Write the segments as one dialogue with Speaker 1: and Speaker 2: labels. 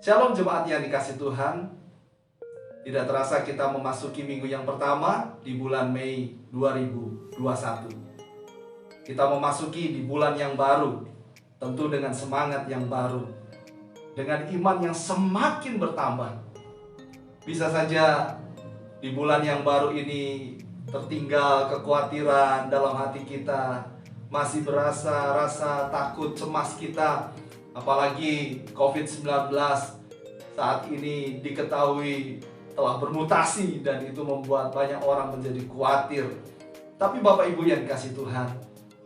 Speaker 1: Shalom jemaat yang dikasih Tuhan. Tidak terasa kita memasuki minggu yang pertama di bulan Mei 2021. Kita memasuki di bulan yang baru, tentu dengan semangat yang baru, dengan iman yang semakin bertambah. Bisa saja di bulan yang baru ini tertinggal kekhawatiran dalam hati kita, masih berasa rasa takut cemas kita, apalagi COVID-19 saat ini diketahui telah bermutasi dan itu membuat banyak orang menjadi khawatir. Tapi Bapak Ibu yang dikasih Tuhan,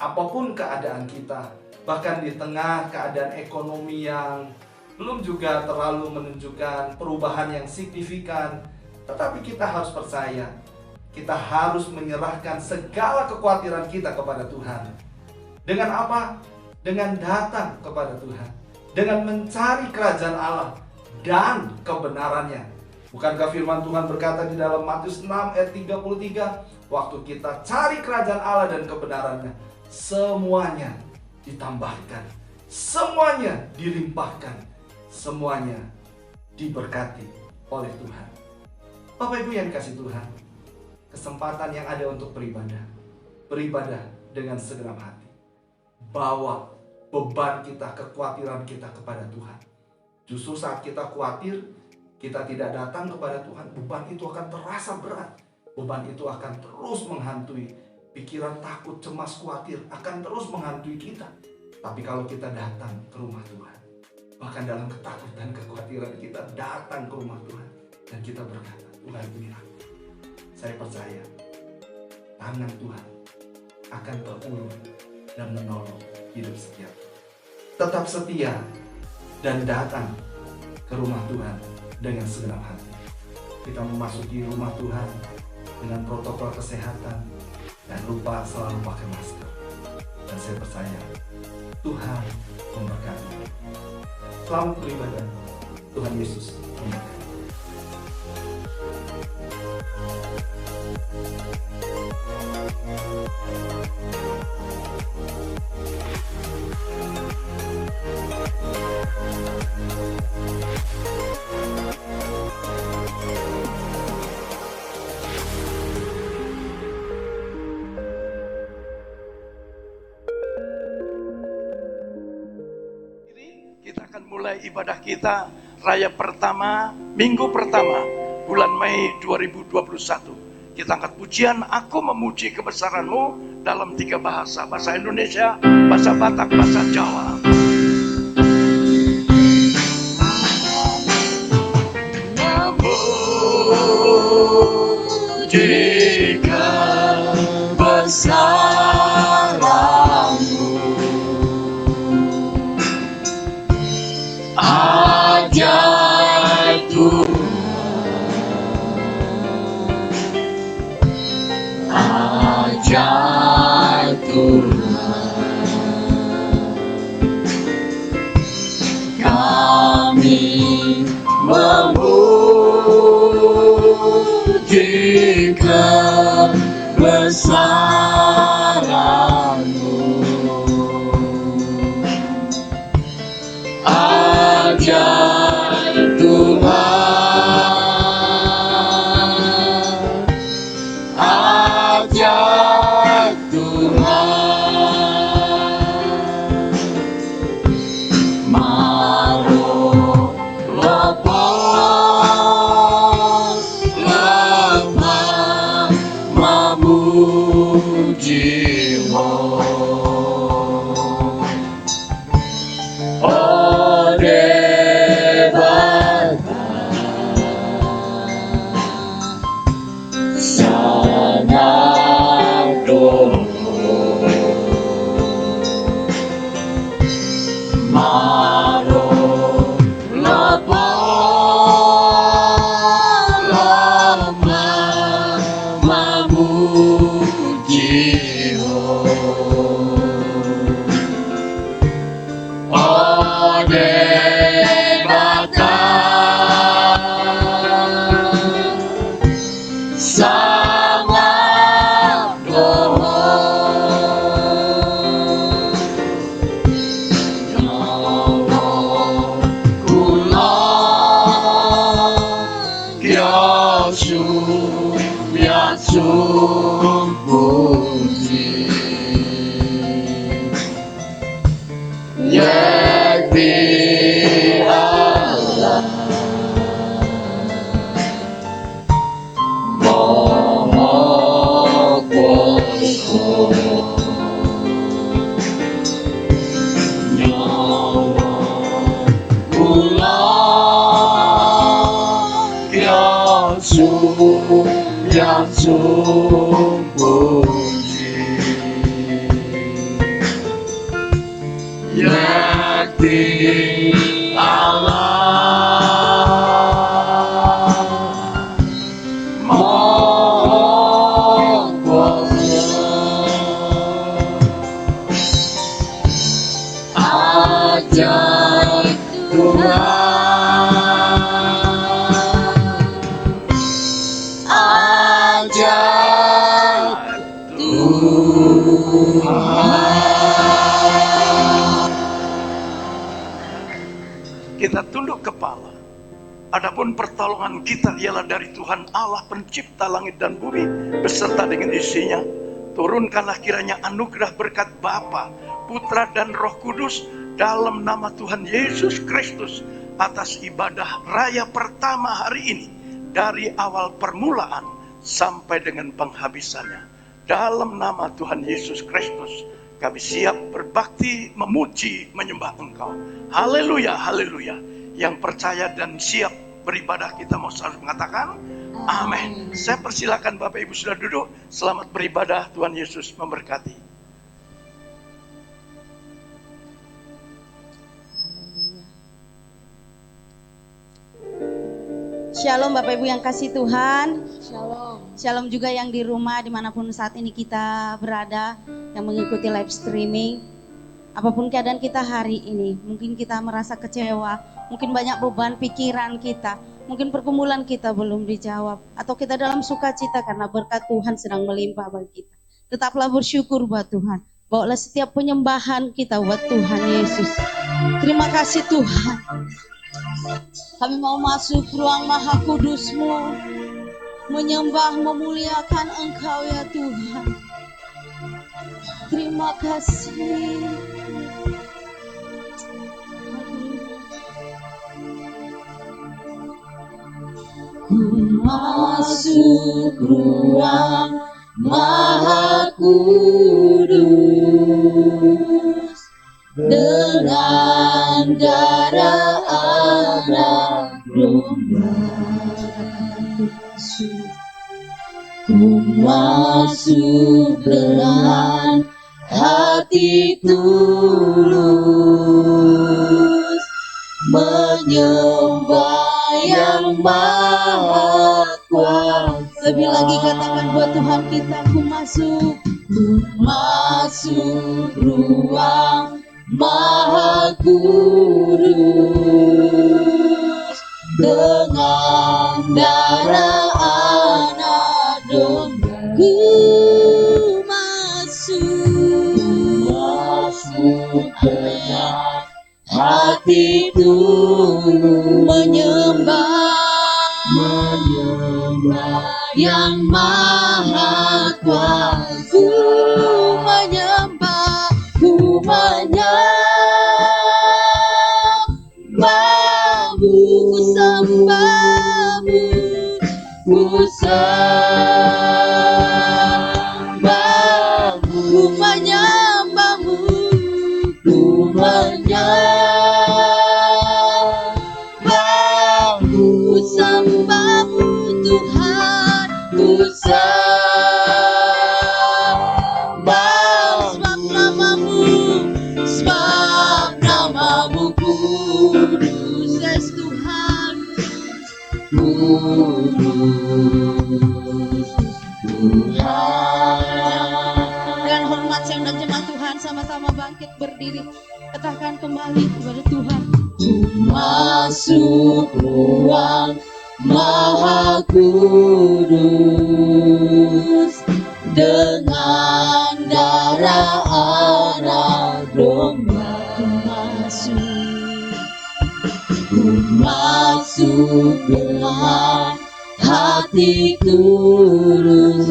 Speaker 1: apapun keadaan kita, bahkan di tengah keadaan ekonomi yang belum juga terlalu menunjukkan perubahan yang signifikan, tetapi kita harus percaya, kita harus menyerahkan segala kekhawatiran kita kepada Tuhan. Dengan apa? Dengan datang kepada Tuhan, dengan mencari kerajaan Allah dan kebenarannya. Bukankah firman Tuhan berkata di dalam Matius 6 ayat 33, waktu kita cari kerajaan Allah dan kebenarannya, semuanya ditambahkan, semuanya dilimpahkan, semuanya diberkati oleh Tuhan. Bapak Ibu yang dikasih Tuhan, kesempatan yang ada untuk beribadah dengan segenap hati. Bawa beban kita, kekhawatiran kita kepada Tuhan. Justru saat kita khawatir, kita tidak datang kepada Tuhan, beban itu akan terasa berat. Beban itu akan terus menghantui. Pikiran takut, cemas, khawatir akan terus menghantui kita. Tapi kalau kita datang ke rumah Tuhan, bahkan dalam ketakutan, kekhawatiran kita datang ke rumah Tuhan, dan kita berkata, Tuhan ini aku. Saya percaya tangan Tuhan akan terulur dan menolong hidup setiap. Tetap setia dan datang ke rumah Tuhan dengan segenap hati. Kita memasuki rumah Tuhan dengan protokol kesehatan dan lupa selalu pakai masker. Dan saya percaya Tuhan memberkati. Selamat beribadah. Tuhan Yesus memberkati.
Speaker 2: Kita akan mulai ibadah kita raya pertama, minggu pertama, bulan Mei 2021. Kita angkat pujian, aku memuji kebesaran-Mu dalam 3 bahasa. Bahasa Indonesia, bahasa Batak, bahasa Jawa. Memuji kebesaran-Mu, ajaib Tuhan, ajaib Tuhan. Kami memuji kebesaran-Mu, ajaib Tuhan, ajaib Tuhan. Maru lepas lemah mamu yang sembunyi, yakti Allah mohon ajaib Tuhan. Kita tunduk kepala. Adapun pertolongan kita ialah dari Tuhan Allah pencipta langit dan bumi beserta dengan isinya. Turunkanlah kiranya anugerah berkat Bapa, Putra dan Roh Kudus dalam nama Tuhan Yesus Kristus atas ibadah raya pertama hari ini dari awal permulaan sampai dengan penghabisannya. Dalam nama Tuhan Yesus Kristus kami siap berbakti, memuji, menyembah Engkau. Haleluya, haleluya. Yang percaya dan siap beribadah kita mau selalu mengatakan amin. Saya persilakan Bapak Ibu sudah duduk. Selamat beribadah, Tuhan Yesus memberkati.
Speaker 3: Shalom Bapak Ibu yang kasih Tuhan.
Speaker 4: Shalom.
Speaker 3: Shalom juga yang di rumah dimanapun saat ini kita berada, yang mengikuti live streaming. Apapun keadaan kita hari ini, mungkin kita merasa kecewa, mungkin banyak beban pikiran kita, mungkin pergumulan kita belum dijawab, atau kita dalam sukacita karena berkat Tuhan sedang melimpah bagi kita. Tetaplah bersyukur buat Tuhan. Bawalah setiap penyembahan kita buat Tuhan Yesus. Terima kasih Tuhan. Kami mau masuk ruang Maha Kudus-Mu, menyembah, memuliakan Engkau ya Tuhan. Terima kasih. Ku masuk ruang Maha Kudus dengan darah anak domba. Ku masuk dengan hati tulus, menyembah yang maha kuasa. Lebih lagi katakan buat Tuhan kita, ku masuk ruang Maha Kudus dengan darah anak domba. Ku masuk dengan hati tulus, menyembah yang maha kuasa. Ku menyembahmu, ku sembahmu, ku sembahmu, ku menyembahmu, ku menyembahmu, ku sembahmu Tuhan, ku sebab namamu kudus, yes Tuhan, kudus Tuhan. Dengan hormat saya undang jemaat Tuhan sama-sama bangkit berdiri, katakan kembali kepada Tuhan. Ku masuk ruang Maha Kudus dengan darah anak domba. Ku masuk dengan hati tulus,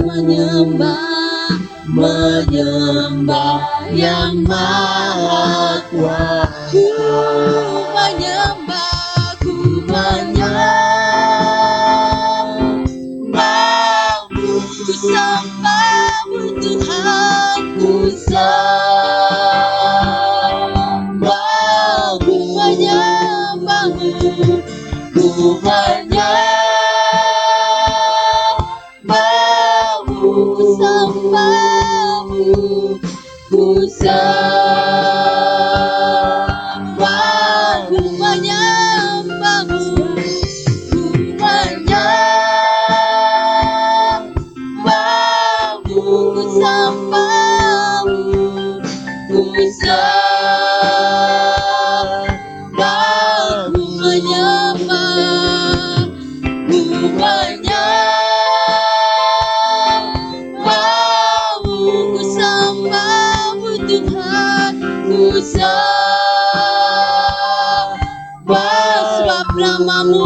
Speaker 3: menyembah yang maha kuasa. Ku menyembahmu, ku sembahmu Tuhan, ku sembahmu, menyembahmu,
Speaker 4: ku menyembahmu, ku sembahmu, ku sembah, ku menyembahmu, ku menyembahmu, ku sembahmu, ku sembah, ku menyembah, ku menyembahmu, ku sembahmu Tuhan, ku sembah, sebab namamu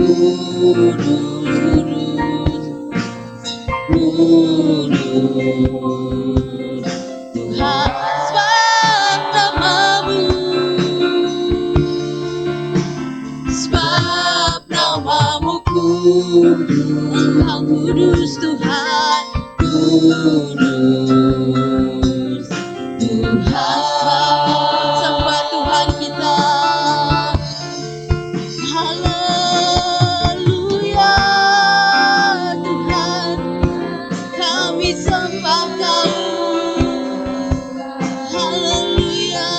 Speaker 4: kudus, kudus Tuhan, sebab namamu kudus, Engkau kudus Tuhan, kudus Tuhan, sembah Tuhan kita. Haleluya Tuhan, kami sembah Kau. Haleluya.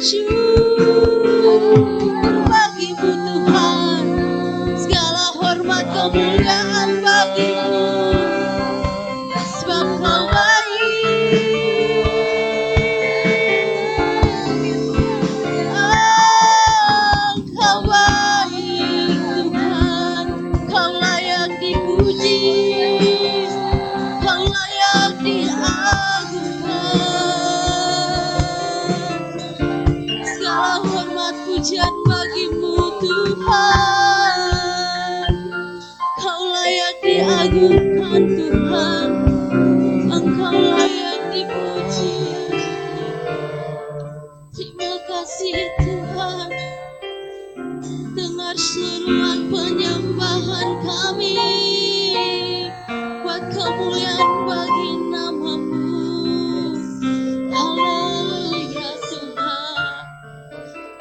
Speaker 4: Syukur bagimu Tuhan, segala hormat kemuliaan bagimu, sebab Kau baik. Kau baik Tuhan, Kau layak dipuji, Kau layak diagungkan. Segala hormat pujian bagimu Tuhan, Kau layak diagungkan Tuhan, Engkau layak dipuji. Terima kasih Tuhan, dengar seruan penyembahan kami, buat kemuliaan bagi namamu. Haleluya Tuhan,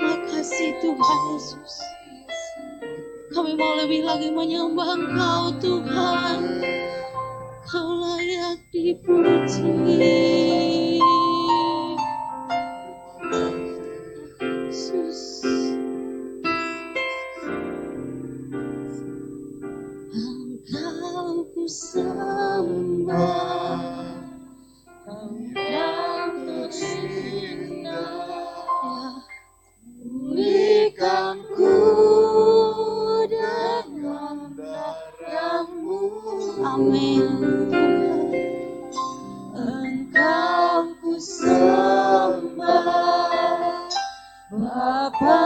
Speaker 4: makasih Tuhan Yesus. Kami mau lebih lagi menyembah Engkau Tuhan, Kau layak dipuji. Yesus, Engkau ku sembah, Kau yang terindah, pulihkanku dengan darah-Mu. Amin. Engkau ku sembah, Bapa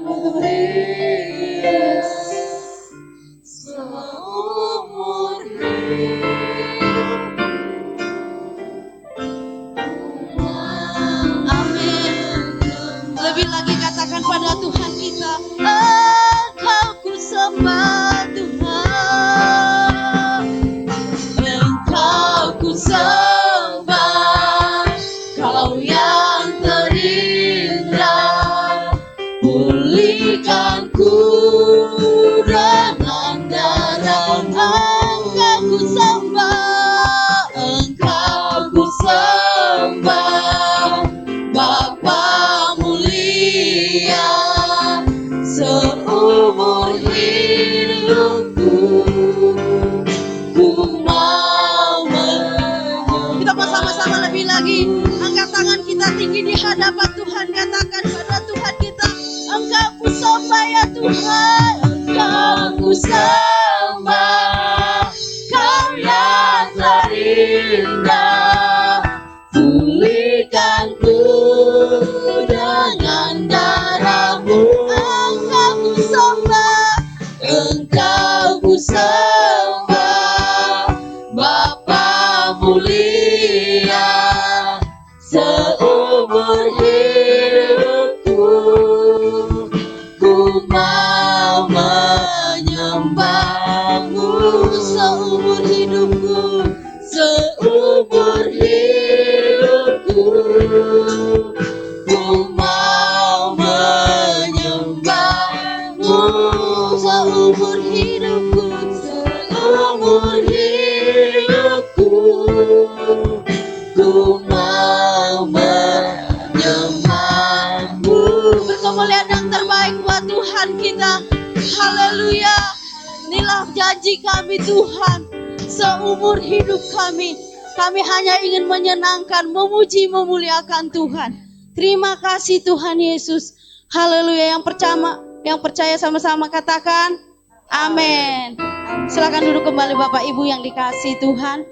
Speaker 4: mulia, seumur hidup. Amin. Lebih lagi katakan pada Tuhan kita, Engkau ku sembah Tuhan, Engkau ku sembah, Kau yang terindah, pulihkanku dengan darah. Engkau ku sembah, Engkau ku sembah, Bapa mulia, seumur hidupku ku mau menyembah. Kita bersama-sama lebih lagi, angkat tangan kita tinggi di hadapan Tuhan, katakan pada Tuhan kita, Engkau ku sembah ya Tuhan, Engkau ku sembah, Kau yang terindah, pulihkanku dengan darah-Mu. Engkau ku sembah, Engkau ku sembah, Bapa mulia, seumur hidupku ku mau menyembah-Mu. Seumur hidupku, seumur hidupku mau menyembahmu. Berkemuliaan yang terbaik buat Tuhan kita. Haleluya. Inilah janji kami Tuhan. Seumur hidup kami hanya ingin menyenangkan, memuji, memuliakan Tuhan. Terima kasih Tuhan Yesus. Haleluya. Yang percaya sama-sama katakan amin. Silakan duduk kembali Bapak Ibu yang dikasihi Tuhan.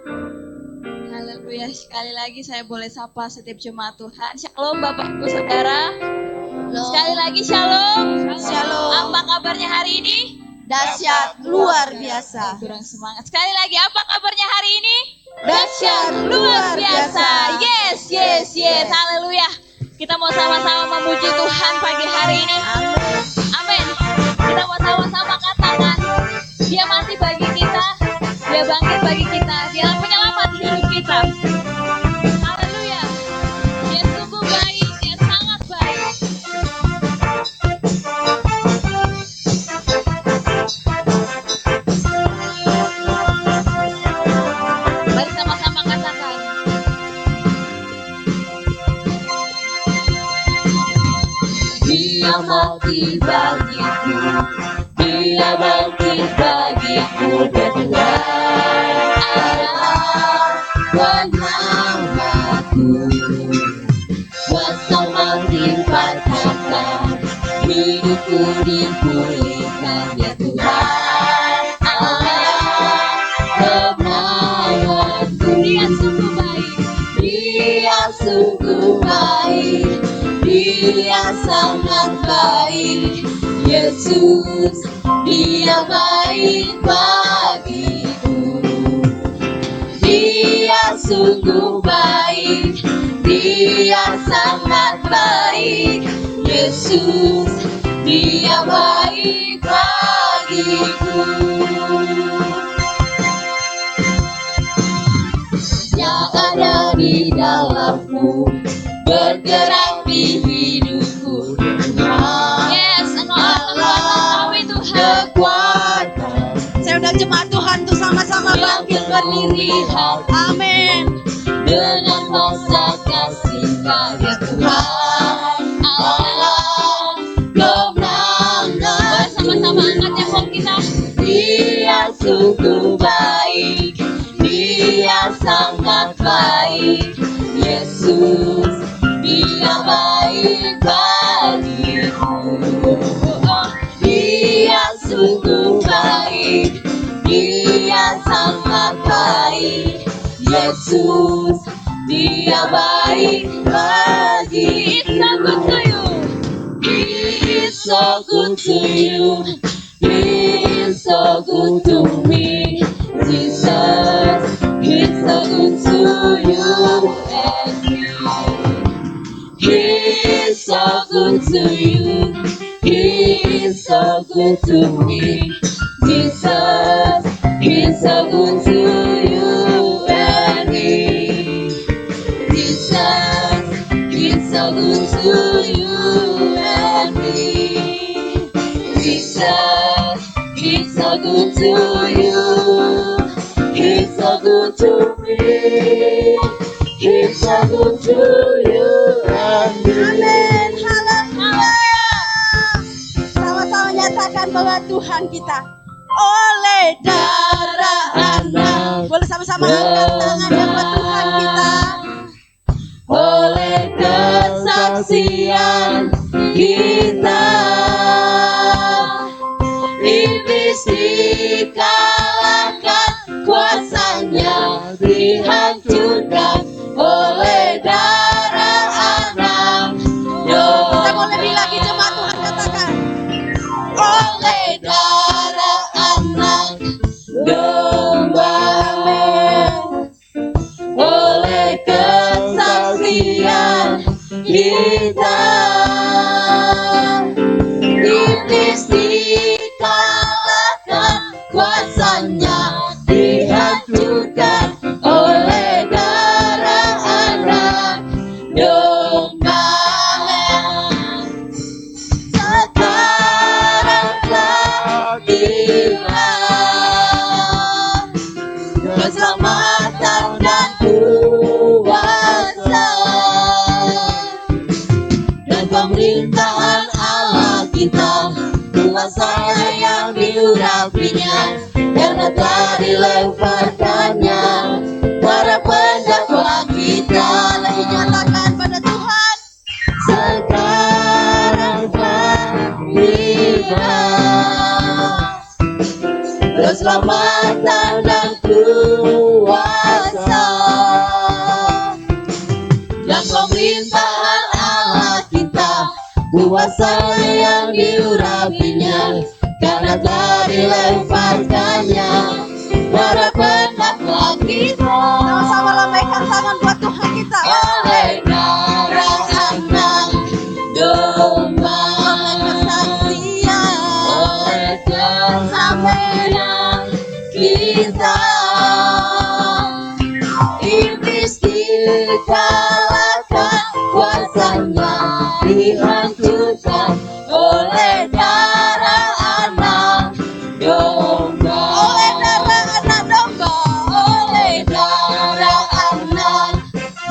Speaker 5: Haleluya, sekali lagi saya boleh sapa setiap jemaat Tuhan. Shalom Bapak Ibu Saudara. Sekali lagi shalom.
Speaker 4: Shalom.
Speaker 5: Apa kabarnya hari ini?
Speaker 4: Dahsyat luar biasa.
Speaker 5: Kurang semangat. Sekali lagi, apa kabarnya hari ini?
Speaker 4: Dahsyat luar biasa.
Speaker 5: Yes. Haleluya. Kita mau sama-sama memuji Tuhan pagi hari ini. Amin. Kita mau sama-sama katakan, Dia mati bagi kita, Dia bangkit bagi kita, Dia penyelamat hidup kita. Haleluya. Dia sungguh baik, Dia sangat baik. Mari sama-sama katakan.
Speaker 4: Dia mati bagiku, Dia bangkit bagiku, dan Dia adalah penyelamatku. Kuasa mati patahkan, hidupku dipulihkan, ya Tuhan Allah kebenaranku.
Speaker 5: Dia sungguh baik.
Speaker 4: Dia sungguh baik, Dia sangat baik. Yesus, Dia baik bagiku. Dia sungguh baik, Dia sangat baik. Yesus, Dia baik bagiku. Yang ada di dalamku, bergerak di hidupku,
Speaker 5: Yes, kami Tuhan.
Speaker 4: kekuatan. Saya udah jemaat Tuhan tuh sama-sama bangkit berdiri. Amin. Dengan masa kasih karya Tuhan Allah kemenangan.
Speaker 5: Sama-sama angkat tembok kita.
Speaker 4: Dia sungguh baik, Dia sangat baik. Yesus, Dia baik bagiku. Dia sungguh baik, Dia sangat baik. Yesus, Dia baik bagiku. He's so good to you. He's so good to me. Jesus, He's so good to you and me. He's so good to you. He's so good to me. Jesus, He's so good to you and me. Jesus, He's so good to you and me. Jesus, He's so good to you. He's so good to me. He's so good to you and me. Amin. Haleluya. Sama-sama nyatakan bahwa Tuhan kita oleh darah anak. Boleh sama-sama angkat tangannya buat Tuhan kita. Oleh kesaksian kita, iblis dikalahkan, kuasanya dihancurkan oleh darah anak. Kita boleh bilang lagi jemaat Tuhan, katakan oleh darah anak domba, oleh kesaksian kita, iblis dikalahkan, kuasanya dihancurkan oleh darah anak domba. Sekarang telah hilang keselamatan dan kuasa kuasanya yang diurapinya, karena telah dilemparkannya para pendakwa kita. Lagi nyatakan pada Tuhan, sekarang berilah keselamatan dan kuasa dan pemerintahan Allah kita, kuasanya yang diurapinya, karena telah dilemparkannya para pendakwa kita. Sama-sama lambaikan tangan buat Tuhan kita. Oleh darah anak domba, oleh kesaksian, oleh kesabaran kita, iblis dikalahkan, kuasanya dihancurkan oleh darah anak domba, oleh darah anak domba, oleh darah anak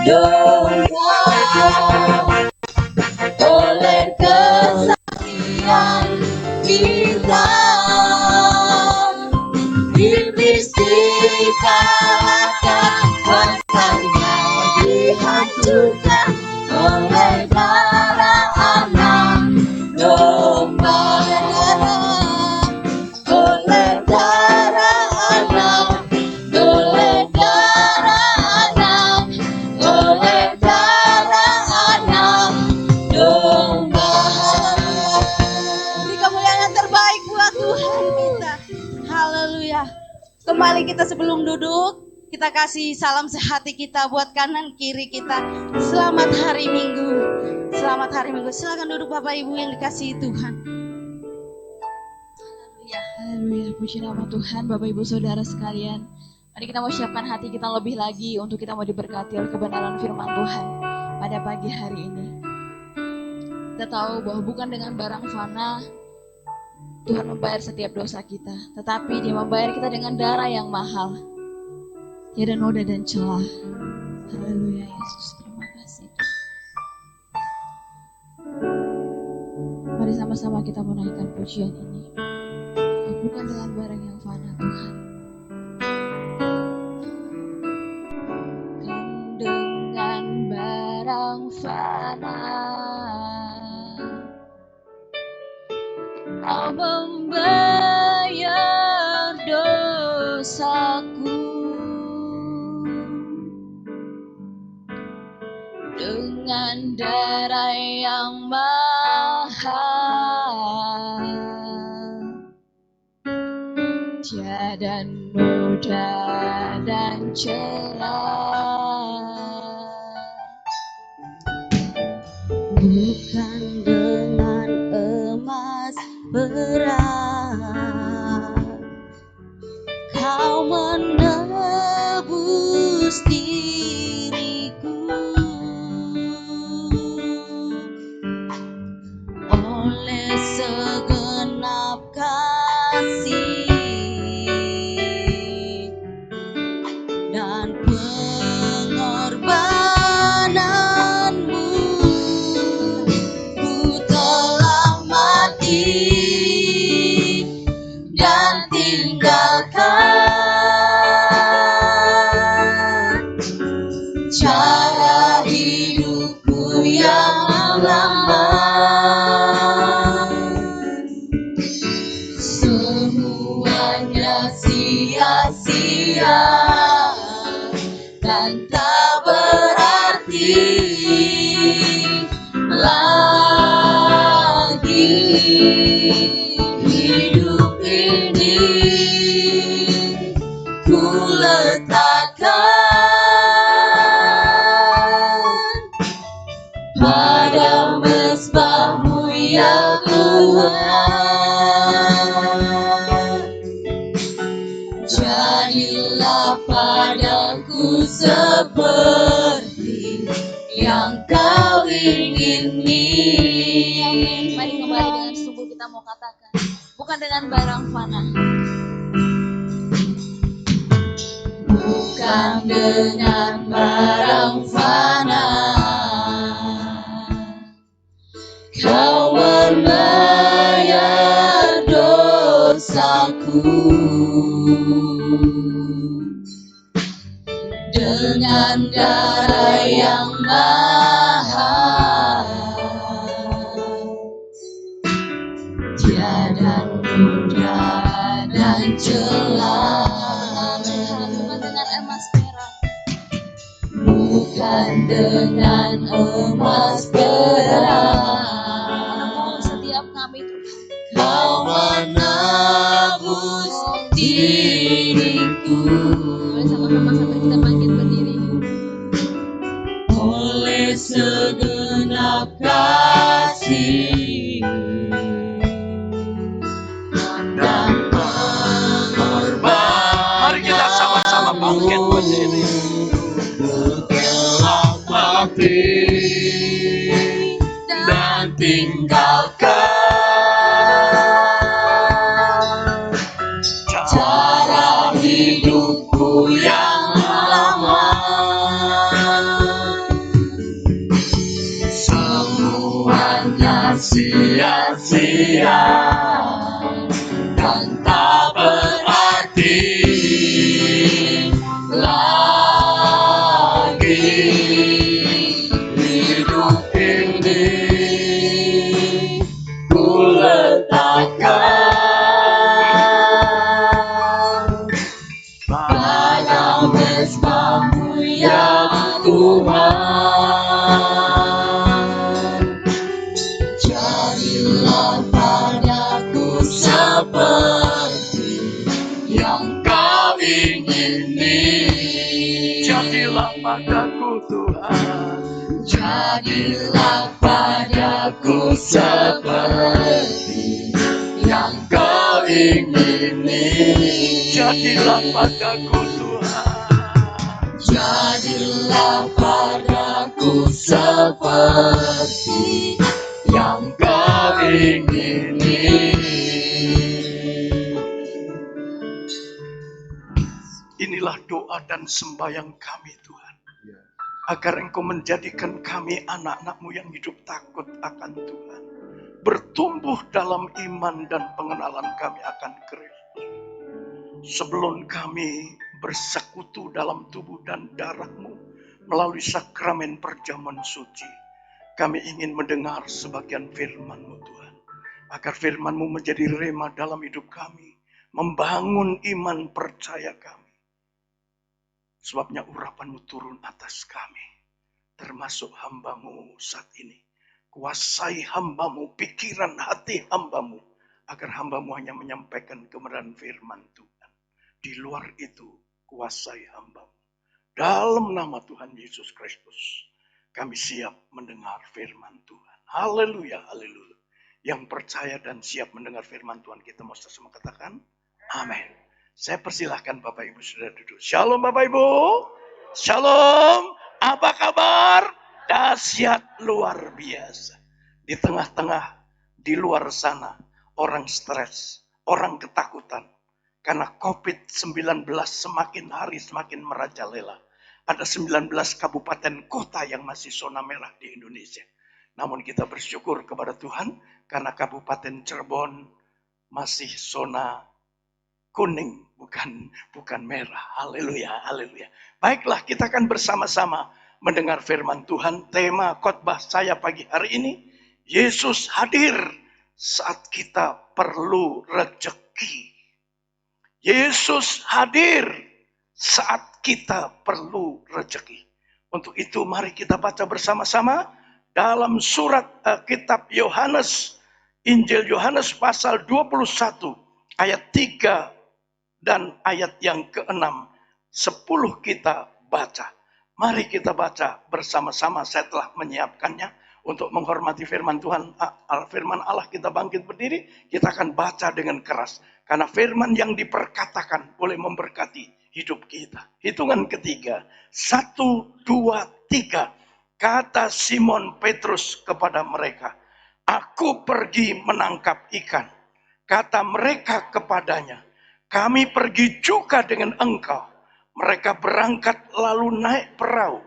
Speaker 4: domba, oleh kesaksian kita, iblis dikalahkan, kuasanya dihancurkan oleh darah anak domba, oleh darah anak, oleh darah anak, oleh darah anak domba. Beri kemuliaan yang terbaik buat Tuhan kita. Haleluya. Kembali kita sebelum duduk, kita kasih salam sehati kita buat kanan kiri kita. Selamat hari Minggu. Selamat hari Minggu. Silakan duduk Bapak Ibu yang dikasihi Tuhan.
Speaker 5: Haleluya, puji nama Tuhan. Bapak Ibu Saudara sekalian, mari kita mau siapkan hati kita lebih lagi untuk kita mau diberkati oleh kebenaran firman Tuhan pada pagi hari ini. Kita tahu bahwa bukan dengan barang fana Tuhan membayar setiap dosa kita, tetapi Dia membayar kita dengan darah yang mahal, tiada noda dan celah. Haleluya Yesus, terima kasih. Mari sama-sama kita menaikkan pujian ini. Bukan dengan barang yang fana Tuhan. Bukan dengan barang fana Kau membayar dosaku, dengan darah yang mahal, tiada noda dan celah.
Speaker 4: Bukan dengan emas perak Kau menebus diriku, oleh segenap kasih dan pengorbananmu, ku telah mati dan tinggalkan cara hidupku yang lama. Semuanya sia-sia dan tak berarti lagi. Hidup ini ku letakkan pada mezbah-Mu ya Tuhan. Jadilah padaku seperti yang Kau ingini.
Speaker 5: Mari kembali dengan sungguh kita mau katakan, bukan dengan barang fana.
Speaker 4: Bukan dengan barang fana Kau membayar dengan darah yang mahal, tiada noda dan celah.
Speaker 5: Bukan dengan emas perak.
Speaker 4: Bukan dengan emas perak.
Speaker 5: Menemukan setiap kami Tuhan.
Speaker 4: Kau menebus diriku.
Speaker 5: Boleh sama-sama sampai kita bangkit berdiri.
Speaker 4: Oleh segenap kasih dan pengorbanan.
Speaker 2: Mari kita sama-sama bangkit berdiri.
Speaker 4: Telah mati dan tinggalkan cara hidupku yang lama. Semuanya sia-sia dan tak berarti lagi. Hidup ini ku letakkan pada mezbamu ya Tuhan. Jadilah padaku seperti yang kau ingini.
Speaker 2: Jadilah padaku Tuhan.
Speaker 4: Jadilah padaku seperti yang kau ingini.
Speaker 2: Jadilah padaku Tuhan.
Speaker 4: Jadilah padaku seperti yang kau ingini.
Speaker 2: Inilah doa dan sembahyang kami Tuhan. Agar Engkau menjadikan kami anak-anak-Mu yang hidup takut akan Tuhan. Bertumbuh dalam iman dan pengenalan kami akan Kristus. Sebelum kami bersekutu dalam tubuh dan darah-Mu melalui sakramen perjamuan suci, kami ingin mendengar sebagian firman-Mu Tuhan. Agar firman-Mu menjadi rema dalam hidup kami, membangun iman percaya kami. Sebabnya urapan-Mu turun atas kami, termasuk hamba-Mu saat ini. Kuasai hamba-Mu, pikiran hati hamba-Mu, agar hamba-Mu hanya menyampaikan kebenaran firman Tuhan. Di luar itu, kuasai hamba-Mu. Dalam nama Tuhan Yesus Kristus, kami siap mendengar firman Tuhan. Haleluya, haleluya. Yang percaya dan siap mendengar firman Tuhan, kita mau sama katakan, amin. Saya persilahkan Bapak Ibu sudah duduk. Shalom Bapak Ibu. Shalom. Apa kabar? Dahsyat luar biasa. Di tengah-tengah, di luar sana, orang stres, orang ketakutan. Karena COVID-19 semakin hari semakin merajalela. Ada 19 kabupaten kota yang masih zona merah di Indonesia. Namun kita bersyukur kepada Tuhan karena Kabupaten Cirebon masih zona kuning, bukan merah. Haleluya, haleluya. Baiklah, kita akan bersama-sama mendengar firman Tuhan. Tema khotbah saya pagi hari ini, Yesus hadir saat kita perlu rezeki. Yesus hadir saat kita perlu rezeki. Untuk itu mari kita baca bersama-sama dalam surat kitab Yohanes, Injil Yohanes pasal 21 ayat 3 dan ayat yang ke-6, 10 kita baca. Mari kita baca bersama-sama. Saya telah menyiapkannya untuk menghormati firman Tuhan. Firman Allah, kita bangkit berdiri. Kita akan baca dengan keras. Karena firman yang diperkatakan boleh memberkati hidup kita. Hitungan ketiga. 1, 2, 3. Kata Simon Petrus kepada mereka, "Aku pergi menangkap ikan." Kata mereka kepadanya, "Kami pergi juga dengan engkau." Mereka berangkat lalu naik perahu,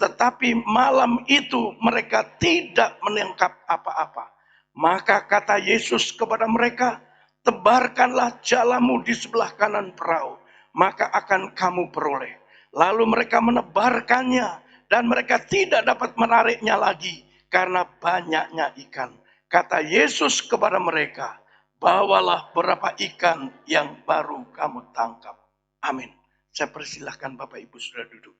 Speaker 2: tetapi malam itu mereka tidak menangkap apa-apa. Maka kata Yesus kepada mereka, tebarkanlah jalamu di sebelah kanan perahu, maka akan kamu peroleh. Lalu mereka menebarkannya, dan mereka tidak dapat menariknya lagi, karena banyaknya ikan. Kata Yesus kepada mereka, bawalah beberapa ikan yang baru kamu tangkap. Amin. Saya persilahkan Bapak Ibu sudah duduk.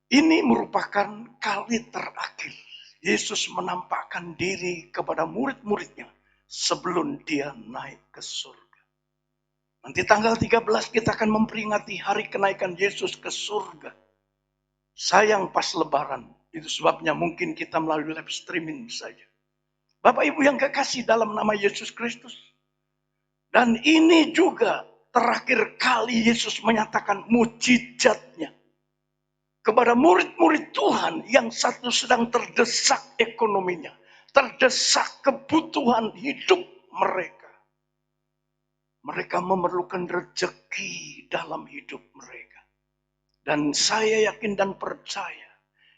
Speaker 2: Ini merupakan kali terakhir Yesus menampakkan diri kepada murid-muridnya sebelum dia naik ke surga. Nanti tanggal 13 kita akan memperingati hari kenaikan Yesus ke surga. Sayang pas lebaran, itu sebabnya mungkin kita melalui live streaming saja. Bapak Ibu yang kekasih dalam nama Yesus Kristus. Dan ini juga terakhir kali Yesus menyatakan mujizatnya kepada murid-murid Tuhan yang satu sedang terdesak ekonominya, terdesak kebutuhan hidup mereka. Mereka memerlukan rezeki dalam hidup mereka. Dan saya yakin dan percaya,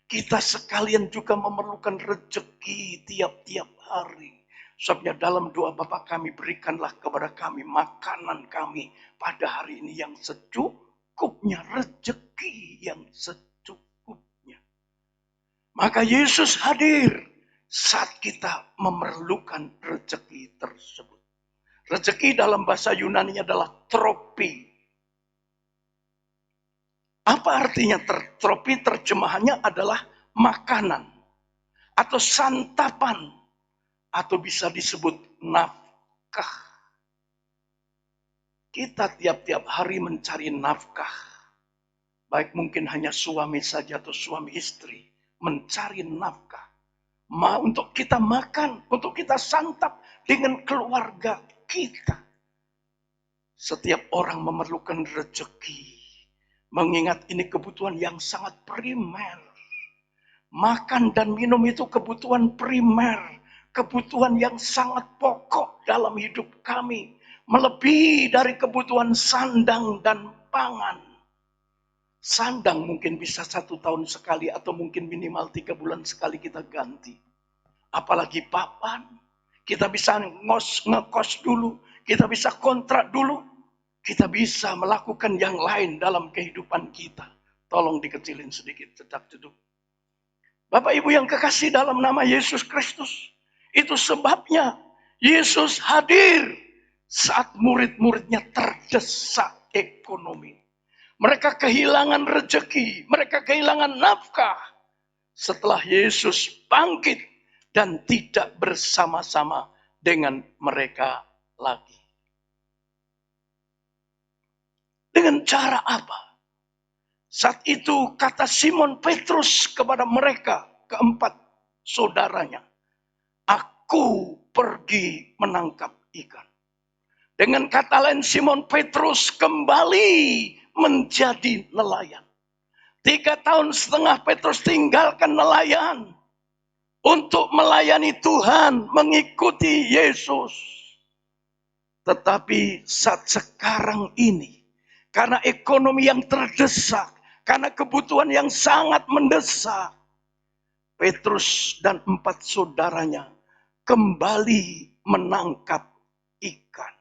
Speaker 2: kita sekalian juga memerlukan rezeki tiap-tiap hari. Sebabnya dalam doa Bapa kami, berikanlah kepada kami makanan kami pada hari ini yang secukupnya, rezeki yang secukupnya. Maka Yesus hadir saat kita memerlukan rezeki tersebut. Rezeki dalam bahasa Yunani adalah tropi. Apa artinya tropi? Terjemahannya adalah makanan atau santapan atau bisa disebut nafkah. Kita tiap-tiap hari mencari nafkah. Baik mungkin hanya suami saja atau suami istri mencari nafkah. Untuk kita makan, untuk kita santap dengan keluarga kita. Setiap orang memerlukan rezeki. Mengingat ini kebutuhan yang sangat primer. Makan dan minum itu kebutuhan primer. Kebutuhan yang sangat pokok dalam hidup kami. Melebihi dari kebutuhan sandang dan pangan. Sandang mungkin bisa 1 tahun sekali atau mungkin minimal 3 bulan sekali kita ganti. Apalagi papan. Kita bisa ngekos dulu. Kita bisa kontrak dulu. Kita bisa melakukan yang lain dalam kehidupan kita. Tolong dikecilin sedikit, tetap duduk. Bapak Ibu yang kekasih dalam nama Yesus Kristus. Itu sebabnya Yesus hadir saat murid-muridnya terdesak ekonomi. Mereka kehilangan rezeki, mereka kehilangan nafkah. Setelah Yesus bangkit dan tidak bersama-sama dengan mereka lagi. Dengan cara apa? Saat itu kata Simon Petrus kepada mereka, keempat saudaranya, aku pergi menangkap ikan. Dengan kata lain Simon Petrus kembali menjadi nelayan. 3,5 tahun Petrus tinggalkan nelayan untuk melayani Tuhan, mengikuti Yesus. Tetapi saat sekarang ini, karena ekonomi yang terdesak, karena kebutuhan yang sangat mendesak, Petrus dan 4 saudaranya kembali menangkap ikan.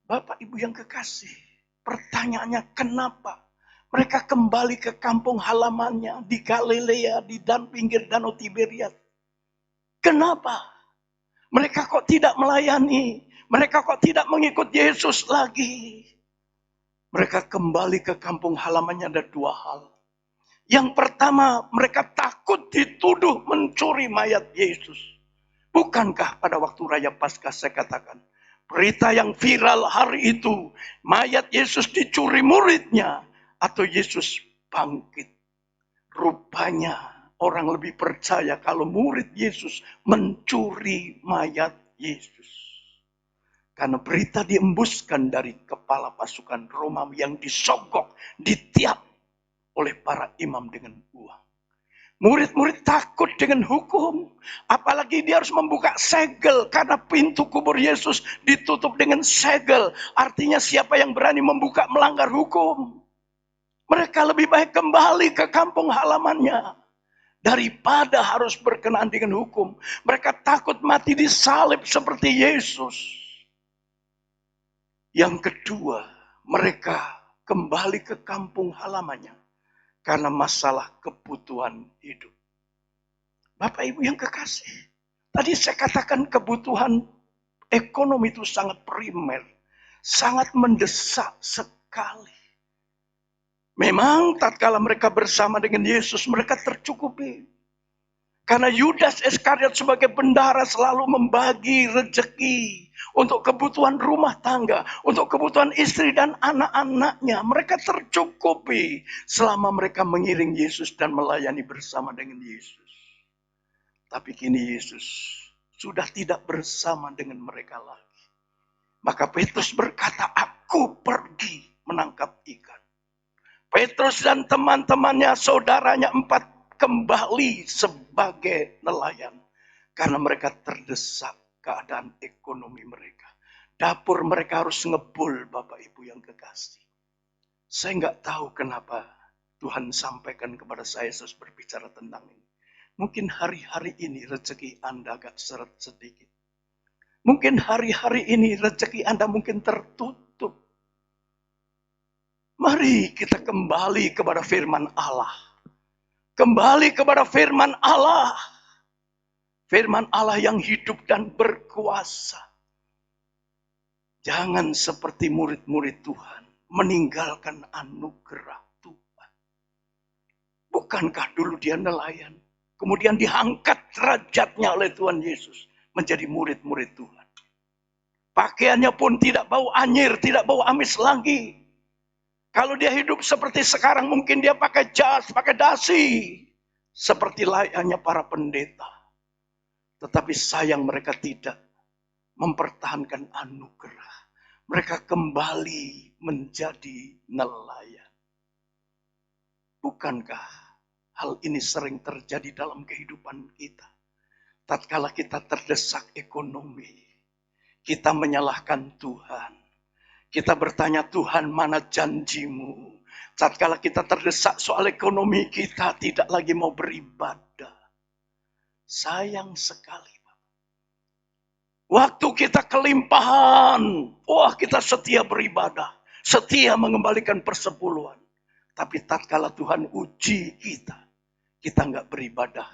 Speaker 2: Bapak Ibu yang kekasih, pertanyaannya kenapa mereka kembali ke kampung halamannya di Galilea, di pinggir Danau Tiberias? Kenapa? Mereka kok tidak melayani? Mereka kok tidak mengikut Yesus lagi? Mereka kembali ke kampung halamannya ada 2 hal. Yang pertama, mereka takut dituduh mencuri mayat Yesus. Bukankah pada waktu Raya Paskah saya katakan, berita yang viral hari itu, mayat Yesus dicuri muridnya atau Yesus bangkit. Rupanya orang lebih percaya kalau murid Yesus mencuri mayat Yesus. Karena berita diembuskan dari kepala pasukan Romawi yang disogok, ditiap oleh para imam dengan uang. Murid-murid takut dengan hukum. Apalagi dia harus membuka segel. Karena pintu kubur Yesus ditutup dengan segel. Artinya siapa yang berani membuka melanggar hukum. Mereka lebih baik kembali ke kampung halamannya. daripada harus berkenaan dengan hukum. Mereka takut mati disalib seperti Yesus. Yang kedua, mereka kembali ke kampung halamannya karena masalah kebutuhan hidup. Bapak Ibu yang kekasih, tadi saya katakan kebutuhan ekonomi itu sangat primer, sangat mendesak sekali. Memang tatkala mereka bersama dengan Yesus, mereka tercukupi. Karena Yudas Iskariot sebagai bendahara selalu membagi rezeki untuk kebutuhan rumah tangga, untuk kebutuhan istri dan anak-anaknya. Mereka tercukupi selama mereka mengiring Yesus dan melayani bersama dengan Yesus. Tapi kini Yesus sudah tidak bersama dengan mereka lagi. Maka Petrus berkata, aku pergi menangkap ikan. Petrus dan teman-temannya, saudaranya 4 kembali sebagai nelayan. Karena mereka terdesak keadaan ekonomi mereka. Dapur mereka harus ngebul, Bapak Ibu yang kekasih. Saya nggak tahu kenapa Tuhan sampaikan kepada saya terus berbicara tentang ini. Mungkin hari-hari ini rezeki Anda agak seret sedikit. Mungkin hari-hari ini rezeki Anda mungkin tertutup. Mari kita kembali kepada firman Allah. Kembali kepada firman Allah. Firman Allah yang hidup dan berkuasa. Jangan seperti murid-murid Tuhan meninggalkan anugerah Tuhan. Bukankah dulu dia nelayan? Kemudian diangkat derajatnya oleh Tuhan Yesus menjadi murid-murid Tuhan. Pakaiannya pun tidak bau anyir, tidak bau amis lagi. Kalau dia hidup seperti sekarang mungkin dia pakai jas, pakai dasi. Seperti layaknya para pendeta. Tetapi sayang mereka tidak mempertahankan anugerah. Mereka kembali menjadi nelayan. Bukankah hal ini sering terjadi dalam kehidupan kita? Tatkala kita terdesak ekonomi, kita menyalahkan Tuhan. Kita bertanya, Tuhan mana janjimu? Tatkala kita terdesak soal ekonomi, kita tidak lagi mau beribadah. Sayang sekali. Waktu kita kelimpahan, wah kita setia beribadah. Setia mengembalikan persepuluhan. Tapi tatkala Tuhan uji kita, kita nggak beribadah.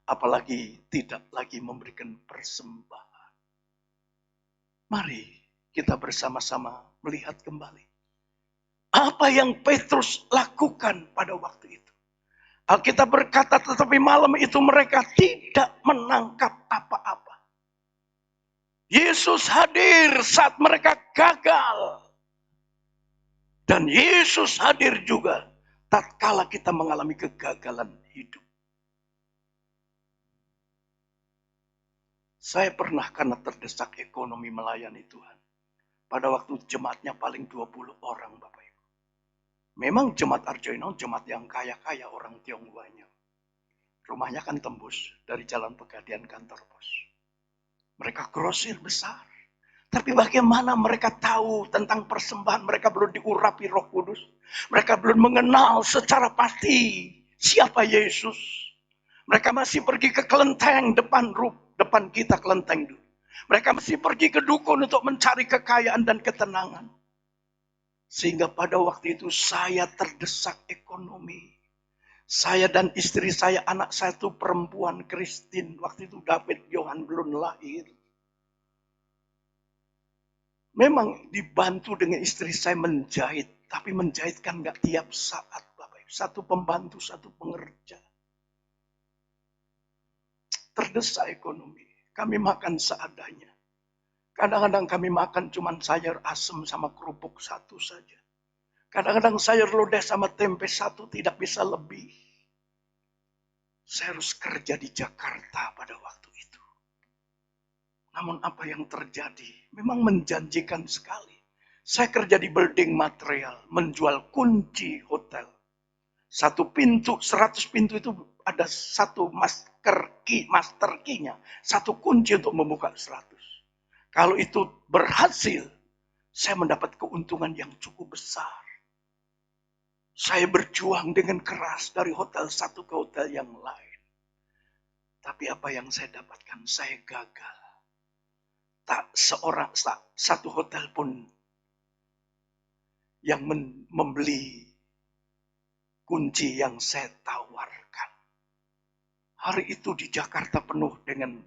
Speaker 2: Apalagi tidak lagi memberikan persembahan. Mari kita bersama-sama melihat kembali. Apa yang Petrus lakukan pada waktu itu. Alkitab berkata, tetapi malam itu mereka tidak menangkap apa-apa. Yesus hadir saat mereka gagal. Dan Yesus hadir juga tatkala kita mengalami kegagalan hidup. Saya pernah karena terdesak ekonomi melayani Tuhan. Pada waktu jemaatnya paling 20 orang Bapak Ibu. Memang jemaat Arjoino jemaat yang kaya-kaya orang Tionghoanya. Rumahnya kan tembus dari Jalan Pegadian kantor pos. Mereka grosir besar. Tapi bagaimana mereka tahu tentang persembahan? Mereka belum diurapi Roh Kudus. Mereka belum mengenal secara pasti siapa Yesus. Mereka masih pergi ke kelenteng depan kita kelenteng dulu. Mereka masih pergi ke dukun untuk mencari kekayaan dan ketenangan. Sehingga pada waktu itu saya terdesak ekonomi. Saya dan istri saya, anak saya itu perempuan Kristin. Waktu itu David Johan belum lahir. Memang dibantu dengan istri saya menjahit. Tapi menjahit kan gak tiap saat Bapak Ibu. Satu pembantu, satu pengerja. Terdesak ekonomi. Kami makan seadanya. Kadang-kadang kami makan cuma sayur asem sama kerupuk satu saja. Kadang-kadang sayur lodeh sama tempe satu tidak bisa lebih. Saya harus kerja di Jakarta pada waktu itu. Namun apa yang terjadi memang menjanjikan sekali. Saya kerja di building material, menjual kunci hotel. Satu pintu, 100 pintu itu ada satu master key-nya. Satu kunci untuk membuka 100. Kalau itu berhasil, saya mendapat keuntungan yang cukup besar. Saya berjuang dengan keras dari hotel satu ke hotel yang lain. Tapi apa yang saya dapatkan? Saya gagal. Satu hotel pun yang membeli kunci yang saya tawarkan. Hari itu di Jakarta penuh dengan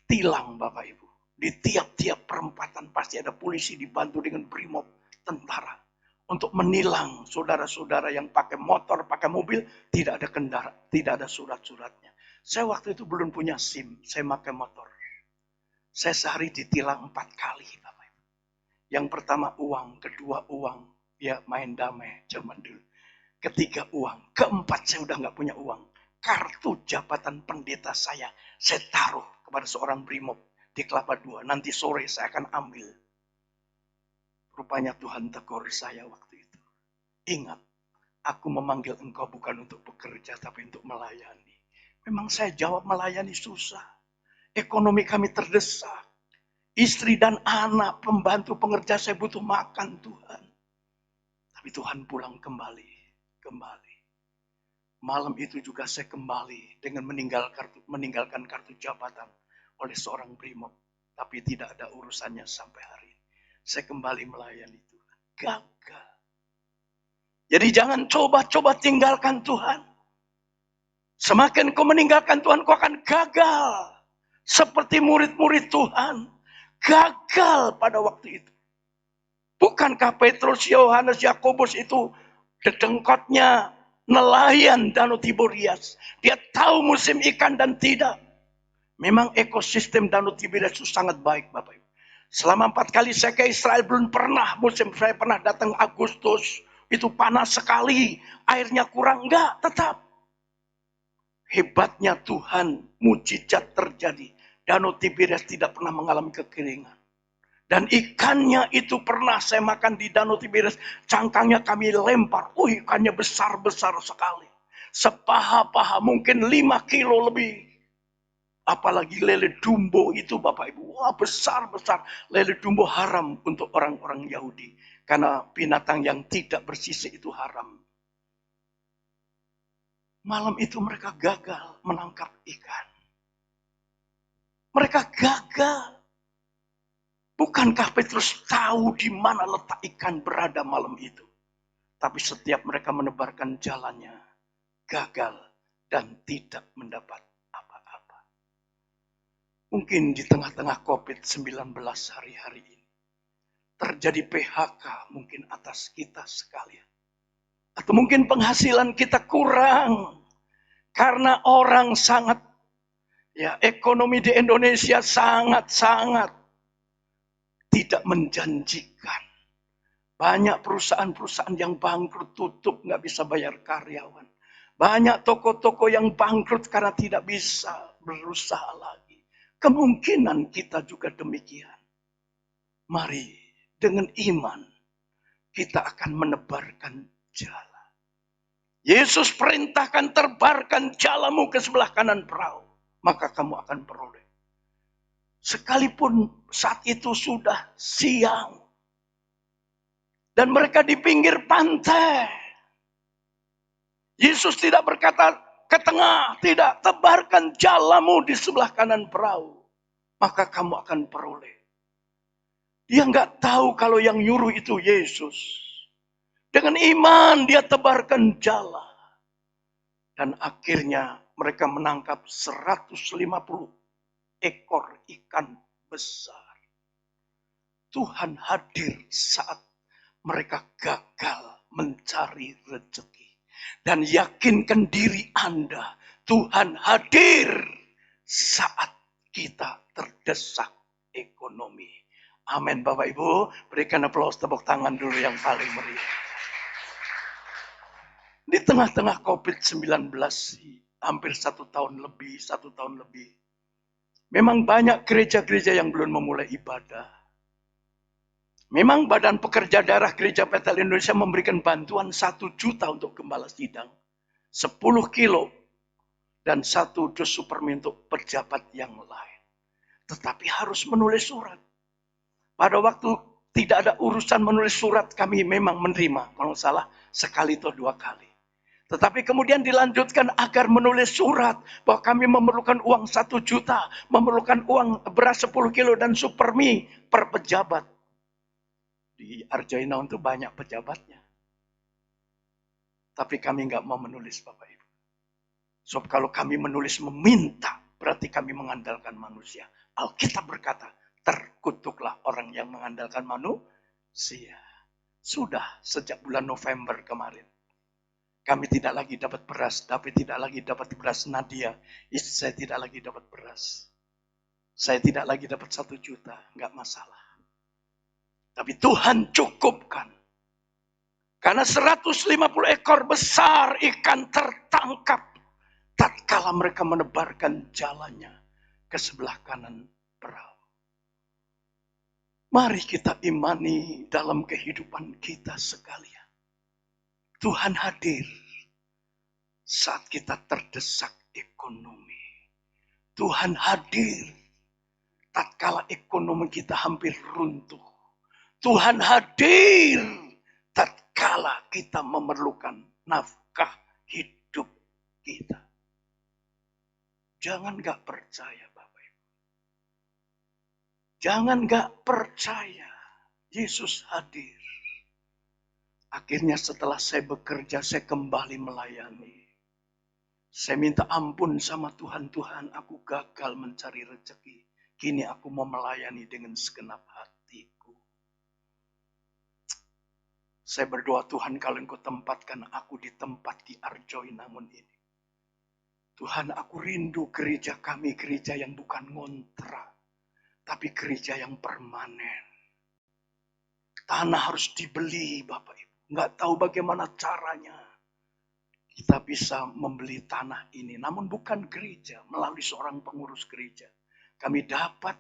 Speaker 2: tilang, Bapak Ibu. Di tiap-tiap perempatan pasti ada polisi dibantu dengan brimob, tentara. Untuk menilang saudara-saudara yang pakai motor, pakai mobil, tidak ada kendaraan, tidak ada surat-suratnya. Saya waktu itu belum punya SIM, saya pakai motor. Saya sehari ditilang 4 kali, Bapak Ibu. Yang pertama uang, kedua uang, ya main damai zaman dulu. Ketiga uang, keempat saya udah nggak punya uang. Kartu jabatan pendeta saya taruh kepada seorang brimob di Kelapa II. Nanti sore saya akan ambil. Rupanya Tuhan tegur saya waktu itu. Ingat, aku memanggil engkau bukan untuk bekerja, tapi untuk melayani. Memang saya jawab melayani susah. Ekonomi kami terdesak. Istri dan anak, pembantu, pengerja saya butuh makan Tuhan. Tapi Tuhan pulang kembali. Malam itu juga saya kembali dengan meninggalkan kartu jabatan oleh seorang brimob. Tapi tidak ada urusannya sampai hari ini. Saya kembali melayani Tuhan. Gagal. Jadi jangan coba-coba tinggalkan Tuhan. Semakin kau meninggalkan Tuhan, kau akan gagal. Seperti murid-murid Tuhan. Gagal pada waktu itu. Bukankah Petrus, Yohanes, Yakobus itu dedengkotnya nelayan Danau Tiberias. Dia tahu musim ikan dan tidak. Memang ekosistem Danau Tiberias itu sangat baik, Bapak Ibu. Selama 4 kali saya ke Israel belum pernah musim, saya pernah datang Agustus. Itu panas sekali, airnya kurang. Enggak, tetap. Hebatnya Tuhan, mujizat terjadi. Danau Tiberias tidak pernah mengalami kekeringan. Dan ikannya itu pernah saya makan di Danau Tiberias. Cangkangnya kami lempar. Ikannya besar-besar sekali. Sepaha-paha mungkin 5 kilo lebih. Apalagi lele dumbo itu Bapak Ibu. Wah, besar-besar. Lele dumbo haram untuk orang-orang Yahudi. Karena binatang yang tidak bersisik itu haram. Malam itu mereka gagal menangkap ikan. Mereka gagal. Bukankah Petrus tahu di mana letak ikan berada malam itu? Tapi setiap mereka menebarkan jalannya, gagal dan tidak mendapat apa-apa. Mungkin di tengah-tengah COVID-19 hari-hari ini, terjadi PHK mungkin atas kita sekalian. Atau mungkin penghasilan kita kurang. Karena orang sangat, ekonomi di Indonesia sangat-sangat tidak menjanjikan. Banyak perusahaan-perusahaan yang bangkrut, tutup, nggak bisa bayar karyawan. Banyak toko-toko yang bangkrut karena tidak bisa berusaha lagi. Kemungkinan kita juga demikian. Mari dengan iman kita akan menebarkan jala. Yesus perintahkan tebarkan jalamu ke sebelah kanan perahu. Maka kamu akan peroleh. Sekalipun saat itu sudah siang. Dan mereka di pinggir pantai. Yesus tidak berkata ke tengah. Tidak, tebarkan jalamu di sebelah kanan perahu. Maka kamu akan peroleh. Dia nggak tahu kalau yang nyuruh itu Yesus. Dengan iman dia tebarkan jala. Dan akhirnya mereka menangkap 150 ekor ikan besar. Tuhan hadir saat mereka gagal mencari rezeki. Dan yakinkan diri Anda, Tuhan hadir saat kita terdesak ekonomi. Amin Bapak Ibu, berikan aplaus tepuk tangan dulu yang paling meriah. Di tengah-tengah COVID-19, hampir 1 tahun lebih. Memang banyak gereja-gereja yang belum memulai ibadah. Memang Badan Pekerja Daerah Gereja Bethel Indonesia memberikan bantuan 1 juta untuk gembala sidang. 10 kilo dan 1 dus supermi untuk pejabat yang lain. Tetapi harus menulis surat. Pada waktu tidak ada urusan menulis surat, kami memang menerima. Kalau salah, sekali atau 2 kali. Tetapi kemudian dilanjutkan agar menulis surat bahwa kami memerlukan uang 1 juta, memerlukan uang beras 10 kilo dan supermi per pejabat. Di Arjoino itu banyak pejabatnya. Tapi kami nggak mau menulis Bapak Ibu. Sebab kalau kami menulis meminta, berarti kami mengandalkan manusia. Alkitab berkata, terkutuklah orang yang mengandalkan manusia. Sudah sejak bulan November kemarin. Kami tidak lagi dapat beras, tapi tidak lagi dapat beras Nadia. Istri saya tidak lagi dapat beras. Saya tidak lagi dapat 1 juta, nggak masalah. Tapi Tuhan cukupkan. Karena 150 ekor besar ikan tertangkap. Tatkala mereka menebarkan jalannya ke sebelah kanan perahu. Mari kita imani dalam kehidupan kita sekalian. Tuhan hadir saat kita terdesak ekonomi. Tuhan hadir tatkala ekonomi kita hampir runtuh. Tuhan hadir tatkala kita memerlukan nafkah hidup kita. Jangan gak percaya Bapak Ibu. Jangan gak percaya Yesus hadir. Akhirnya setelah saya bekerja, saya kembali melayani. Saya minta ampun sama Tuhan. Tuhan, aku gagal mencari rezeki. Kini aku mau melayani dengan segenap hatiku. Saya berdoa, Tuhan, kalau Engkau tempatkan aku di tempat di Arjoinangun ini. Tuhan, aku rindu gereja kami, gereja yang bukan ngontrak, tapi gereja yang permanen. Tanah harus dibeli, Bapak Ibu. Nggak tahu bagaimana caranya kita bisa membeli tanah ini. Namun bukan gereja, melalui seorang pengurus gereja. Kami dapat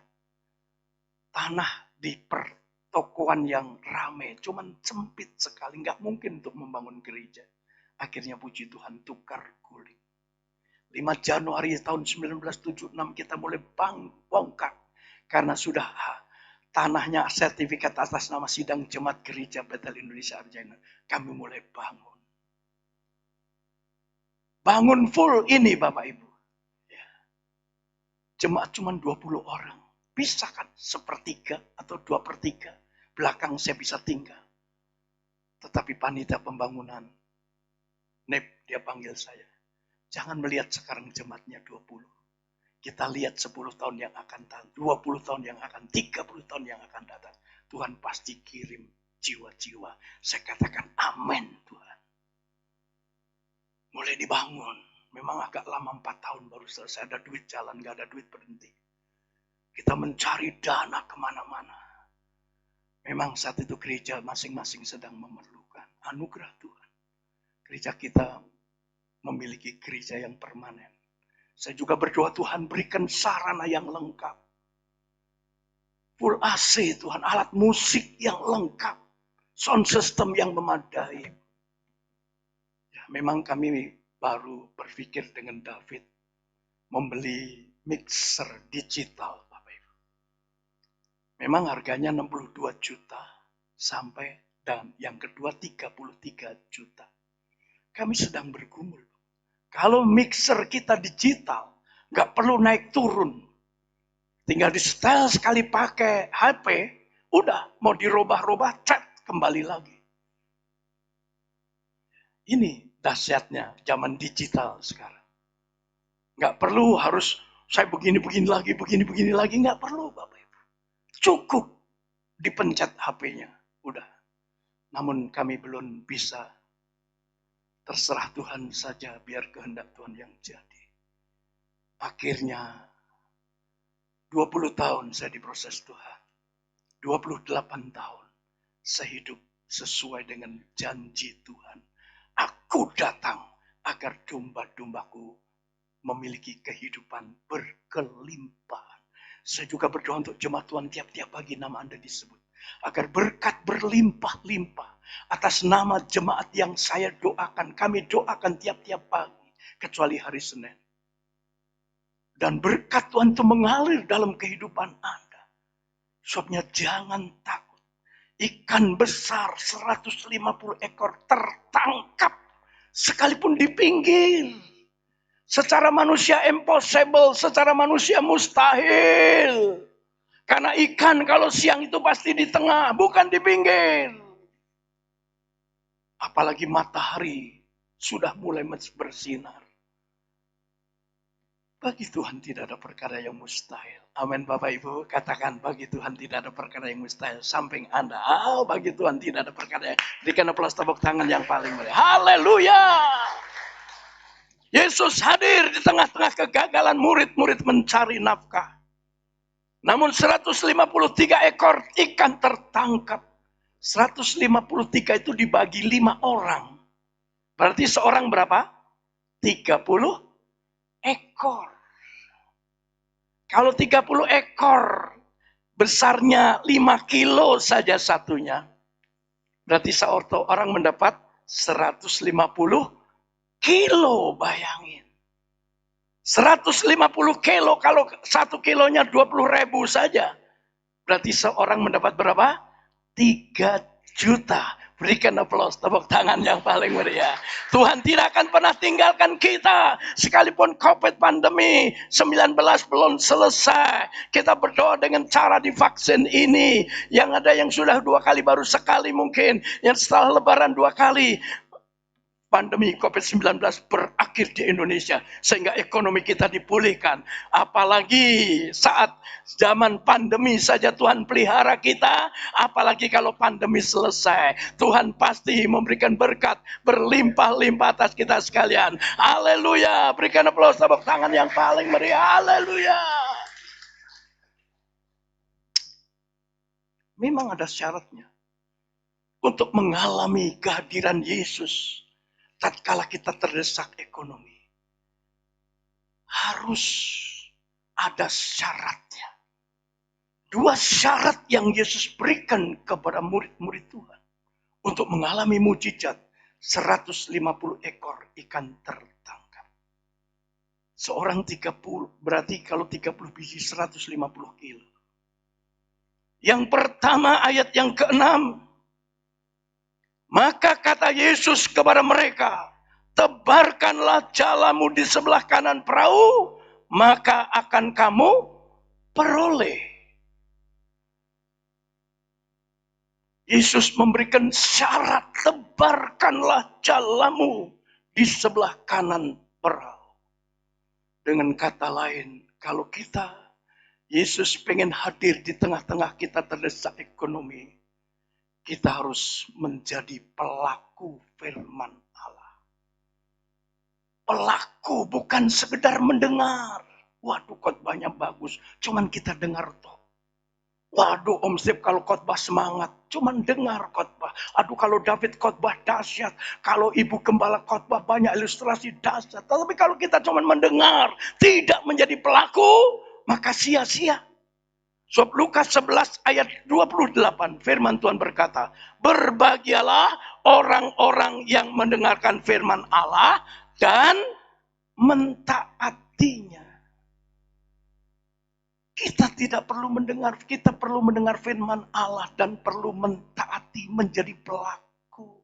Speaker 2: tanah di pertokoan yang ramai. Cuman sempit sekali, nggak mungkin untuk membangun gereja. Akhirnya puji Tuhan tukar guling. 5 Januari tahun 1976 kita mulai bongkar. Karena sudah tanahnya sertifikat atas nama sidang jemaat gereja Betel Indonesia Arjuna. Kami mulai bangun. Bangun full ini Bapak Ibu. Ya. Jemaat cuma 20 orang. Bisa kan 1/3 atau 2/3. Belakang saya bisa tinggal. Tetapi panitia pembangunan. Nep dia panggil saya. Jangan melihat sekarang jemaatnya 20. Kita lihat 10 tahun yang akan datang, 20 tahun yang akan, 30 tahun yang akan datang. Tuhan pasti kirim jiwa-jiwa. Saya katakan amin Tuhan. Mulai dibangun. Memang agak lama 4 tahun baru selesai. Ada duit jalan, gak ada duit berhenti. Kita mencari dana kemana-mana. Memang saat itu gereja masing-masing sedang memerlukan anugerah Tuhan. Gereja kita memiliki gereja yang permanen. Saya juga berdoa Tuhan berikan sarana yang lengkap. Full AC Tuhan, alat musik yang lengkap. Sound system yang memadai. Ya, memang kami baru berpikir dengan David membeli mixer digital. Bapak Ibu. Memang harganya 62 juta sampai dan yang kedua 33 juta. Kami sedang bergumul. Kalau mixer kita digital, nggak perlu naik turun. Tinggal di setel sekali pakai HP, udah mau dirubah-rubah, cat kembali lagi. Ini dahsyatnya zaman digital sekarang. Nggak perlu harus saya begini-begini lagi, begini-begini lagi, nggak perlu Bapak Ibu. Cukup dipencet HP-nya, udah. Namun kami belum bisa. Terserah Tuhan saja, biar kehendak Tuhan yang jadi. Akhirnya, 20 tahun saya diproses Tuhan. 28 tahun saya hidup sesuai dengan janji Tuhan. Aku datang agar domba-dombaku memiliki kehidupan berkelimpahan. Saya juga berdoa untuk jemaat Tuhan tiap-tiap pagi nama Anda disebut. Agar berkat berlimpah-limpah atas nama jemaat yang saya doakan. Kami doakan tiap-tiap pagi. Kecuali hari Senin. Dan berkat Tuhan itu mengalir dalam kehidupan Anda. Sebabnya jangan takut. Ikan besar 150 ekor tertangkap. sekalipun di pinggir. Secara manusia impossible, secara manusia mustahil. Karena ikan kalau siang itu pasti di tengah, bukan di pinggir. Apalagi matahari sudah mulai bersinar. Bagi Tuhan tidak ada perkara yang mustahil. Amin Bapak Ibu. Katakan bagi Tuhan tidak ada perkara yang mustahil. Samping Anda. Bagi Tuhan tidak ada perkara yang. Berikan aplaus tepuk tangan yang paling mulia. Haleluya. Yesus hadir di tengah-tengah kegagalan murid-murid mencari nafkah. Namun 153 ekor ikan tertangkap. 153 itu dibagi 5 orang. Berarti seorang berapa? 30 ekor. Kalau 30 ekor, besarnya 5 kilo saja satunya. Berarti seorang mendapat 150 kilo, bayangin. 150 kilo, kalau 1 kilonya 20.000 saja. Berarti seorang mendapat berapa? 3 juta. Berikan aplaus, tepuk tangan yang paling meriah. Tuhan tidak akan pernah tinggalkan kita. Sekalipun COVID pandemi 19 belum selesai. Kita berdoa dengan cara divaksin ini. Yang ada yang sudah 2 kali, baru sekali mungkin. Yang setelah lebaran 2 kali. Pandemi COVID-19 berakhir di Indonesia. Sehingga ekonomi kita dipulihkan. Apalagi saat zaman pandemi saja Tuhan pelihara kita. Apalagi kalau pandemi selesai. Tuhan pasti memberikan berkat berlimpah-limpah atas kita sekalian. Haleluya. Berikan aplaus tepuk tangan yang paling meriah. Haleluya. Memang ada syaratnya. Untuk mengalami kehadiran Yesus. Tatkala kita terdesak ekonomi, harus ada syaratnya. 2 syarat yang Yesus berikan kepada murid-murid Tuhan untuk mengalami mujizat 150 ekor ikan tertangkap. Seorang 30, berarti kalau 30 biji 150 kilo. Yang pertama ayat yang ke-6. Maka kata Yesus kepada mereka, tebarkanlah jalamu di sebelah kanan perahu, maka akan kamu peroleh. Yesus memberikan syarat, tebarkanlah jalamu di sebelah kanan perahu. Dengan kata lain, kalau Yesus pengen hadir di tengah-tengah kita terdesak ekonomi, kita harus menjadi pelaku firman Allah. Pelaku, bukan sekedar mendengar. Waduh, khotbahnya bagus, cuman kita dengar toh. Waduh, Om Steve kalau khotbah semangat, cuman dengar khotbah. Aduh, kalau David khotbah dahsyat, kalau Ibu Gembala khotbah banyak ilustrasi dahsyat. Tapi kalau kita cuman mendengar, tidak menjadi pelaku, maka sia-sia. Sebab Lukas 11 ayat 28 firman Tuhan berkata, berbahagialah orang-orang yang mendengarkan firman Allah dan mentaatinya. Kita tidak perlu mendengar, kita perlu mendengar firman Allah dan perlu mentaati, menjadi pelaku.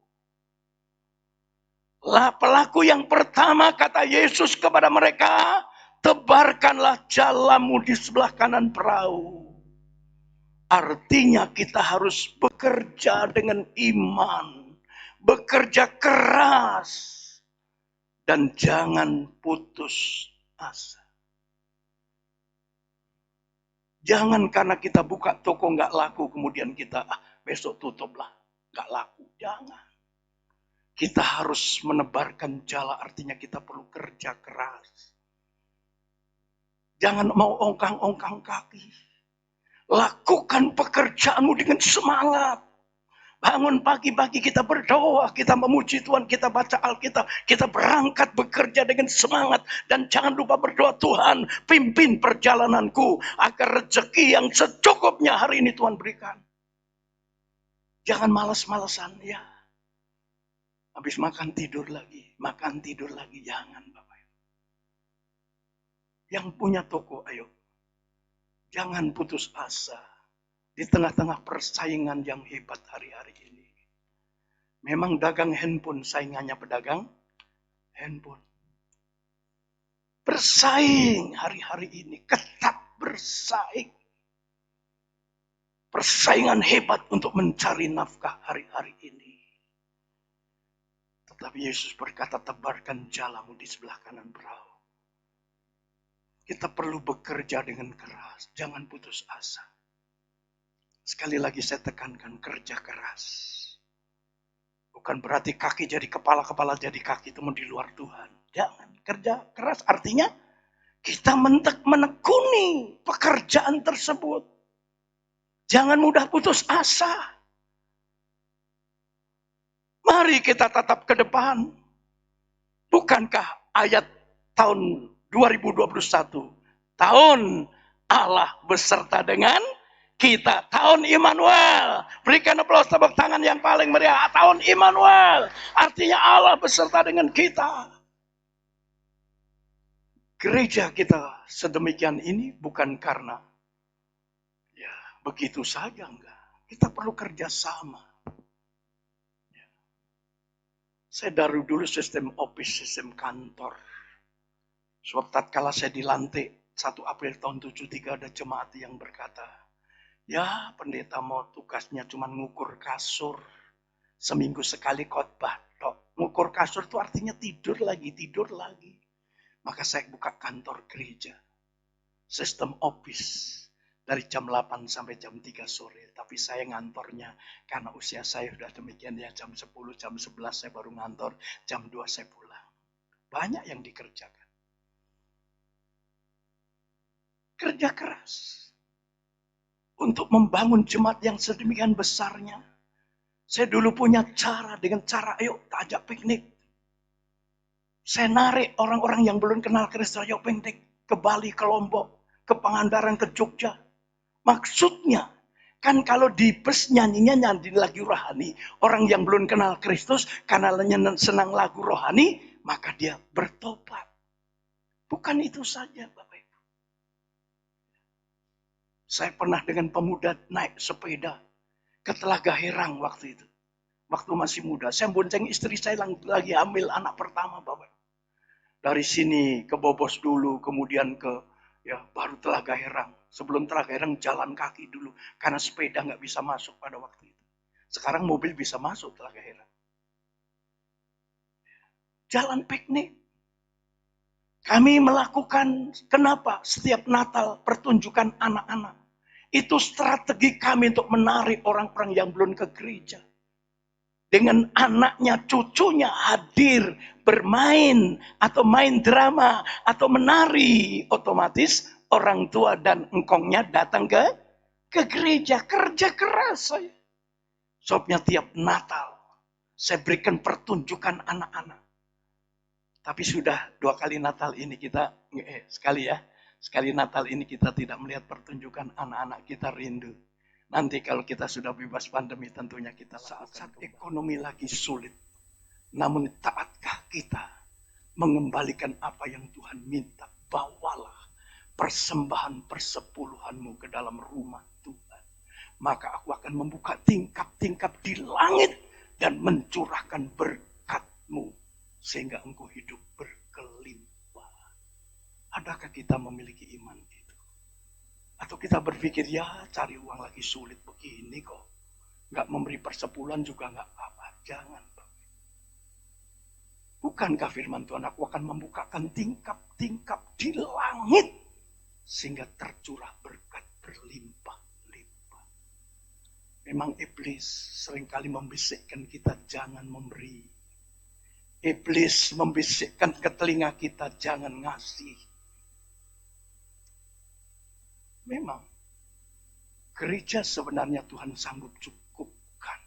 Speaker 2: Lah pelaku yang pertama kata Yesus kepada mereka, tebarkanlah jalamu di sebelah kanan perahu. Artinya kita harus bekerja dengan iman, bekerja keras, dan jangan putus asa. Jangan karena kita buka toko nggak laku, kemudian kita besok tutuplah, nggak laku. Jangan. Kita harus menebarkan jala, artinya kita perlu kerja keras. Jangan mau ongkang-ongkang kaki. Lakukan pekerjaanmu dengan semangat. Bangun pagi-pagi kita berdoa, kita memuji Tuhan, kita baca Alkitab, kita berangkat bekerja dengan semangat. Dan jangan lupa berdoa, Tuhan pimpin perjalananku agar rezeki yang secukupnya hari ini Tuhan berikan. Jangan malas-malasan ya. Habis makan tidur lagi, jangan Bapak. Yang punya toko, ayo. Jangan putus asa di tengah-tengah persaingan yang hebat hari-hari ini. Memang dagang handphone saingannya pedagang handphone. Bersaing hari-hari ini, ketat bersaing. Persaingan hebat untuk mencari nafkah hari-hari ini. Tetapi Yesus berkata, tebarkan jalamu di sebelah kanan perahu. Kita perlu bekerja dengan keras, jangan putus asa. Sekali lagi saya tekankan, kerja keras. Bukan berarti kaki jadi kepala, kepala jadi kaki, itu di luar Tuhan. Jangan, kerja keras artinya kita menekuni pekerjaan tersebut. Jangan mudah putus asa. Mari kita tatap ke depan. Bukankah ayat tahun 2021, tahun Allah beserta dengan kita, tahun Immanuel. Berikan aplaus, tepuk tangan yang paling meriah. Tahun Immanuel, artinya Allah beserta dengan kita. Gereja kita sedemikian ini bukan karena ya begitu saja, enggak. Kita perlu kerjasama. Ya. Saya dari dulu sistem office, sistem kantor. Sebab tatkala saya dilantik 1 April tahun 73 ada jemaat yang berkata, ya pendeta mau tugasnya cuma ngukur kasur. Seminggu sekali khotbah. Ngukur kasur itu artinya tidur lagi. Maka saya buka kantor gereja. Sistem office. Dari jam 8 sampai jam 3 sore. Tapi saya ngantornya karena usia saya sudah demikian ya. Jam 10, jam 11 saya baru ngantor. Jam 2 saya pulang. Banyak yang dikerjakan. Kerja keras. Untuk membangun jemaat yang sedemikian besarnya. Saya dulu punya cara. Dengan cara ayo ajak piknik. Saya narik orang-orang yang belum kenal Kristus, ayo piknik ke Bali, ke Lombok, ke Pangandaran, ke Jogja. Maksudnya, kan kalau di bus nyanyinya nyanyi lagu rohani, orang yang belum kenal Kristus, karena senang lagu rohani, maka dia bertobat. Bukan itu saja, Bapak Ibu. Saya pernah dengan pemuda naik sepeda ke Telaga Herang waktu itu. Waktu masih muda, saya bonceng istri saya lagi hamil anak pertama, Bapak. Dari sini ke Bobos dulu, kemudian ke baru Telaga Herang. Sebelum Telaga Herang jalan kaki dulu, karena sepeda nggak bisa masuk pada waktu itu. Sekarang mobil bisa masuk Telaga Herang. Jalan piknik. Kami melakukan, kenapa? Setiap Natal pertunjukan anak-anak. Itu strategi kami untuk menarik orang-orang yang belum ke gereja. Dengan anaknya, cucunya hadir, bermain, atau main drama, atau menari. Otomatis orang tua dan engkongnya datang ke gereja. Kerja keras saya. Sebabnya tiap Natal, saya berikan pertunjukan anak-anak. Tapi sudah 2 kali Natal ini kita, sekali Natal ini kita tidak melihat pertunjukan anak-anak, kita rindu. Nanti kalau kita sudah bebas pandemi tentunya kita saat ekonomi lagi sulit. Namun taatkah kita mengembalikan apa yang Tuhan minta? Bawalah persembahan persepuluhanmu ke dalam rumah Tuhan. Maka aku akan membuka tingkap-tingkap di langit dan mencurahkan berkat-Mu sehingga engkau hidup berkelimpah. Adakah kita memiliki iman itu? Atau kita berpikir, ya cari uang lagi sulit begini kok. Nggak memberi persepuluhan juga nggak apa-apa. Jangan. Bukankah firman Tuhan, aku akan membukakan tingkap-tingkap di langit. Sehingga tercurah berkat berlimpah-limpah. Memang iblis seringkali membisikkan kita jangan memberi. Iblis membisikkan ke telinga kita jangan ngasih. Memang, gereja sebenarnya Tuhan sanggup cukupkan.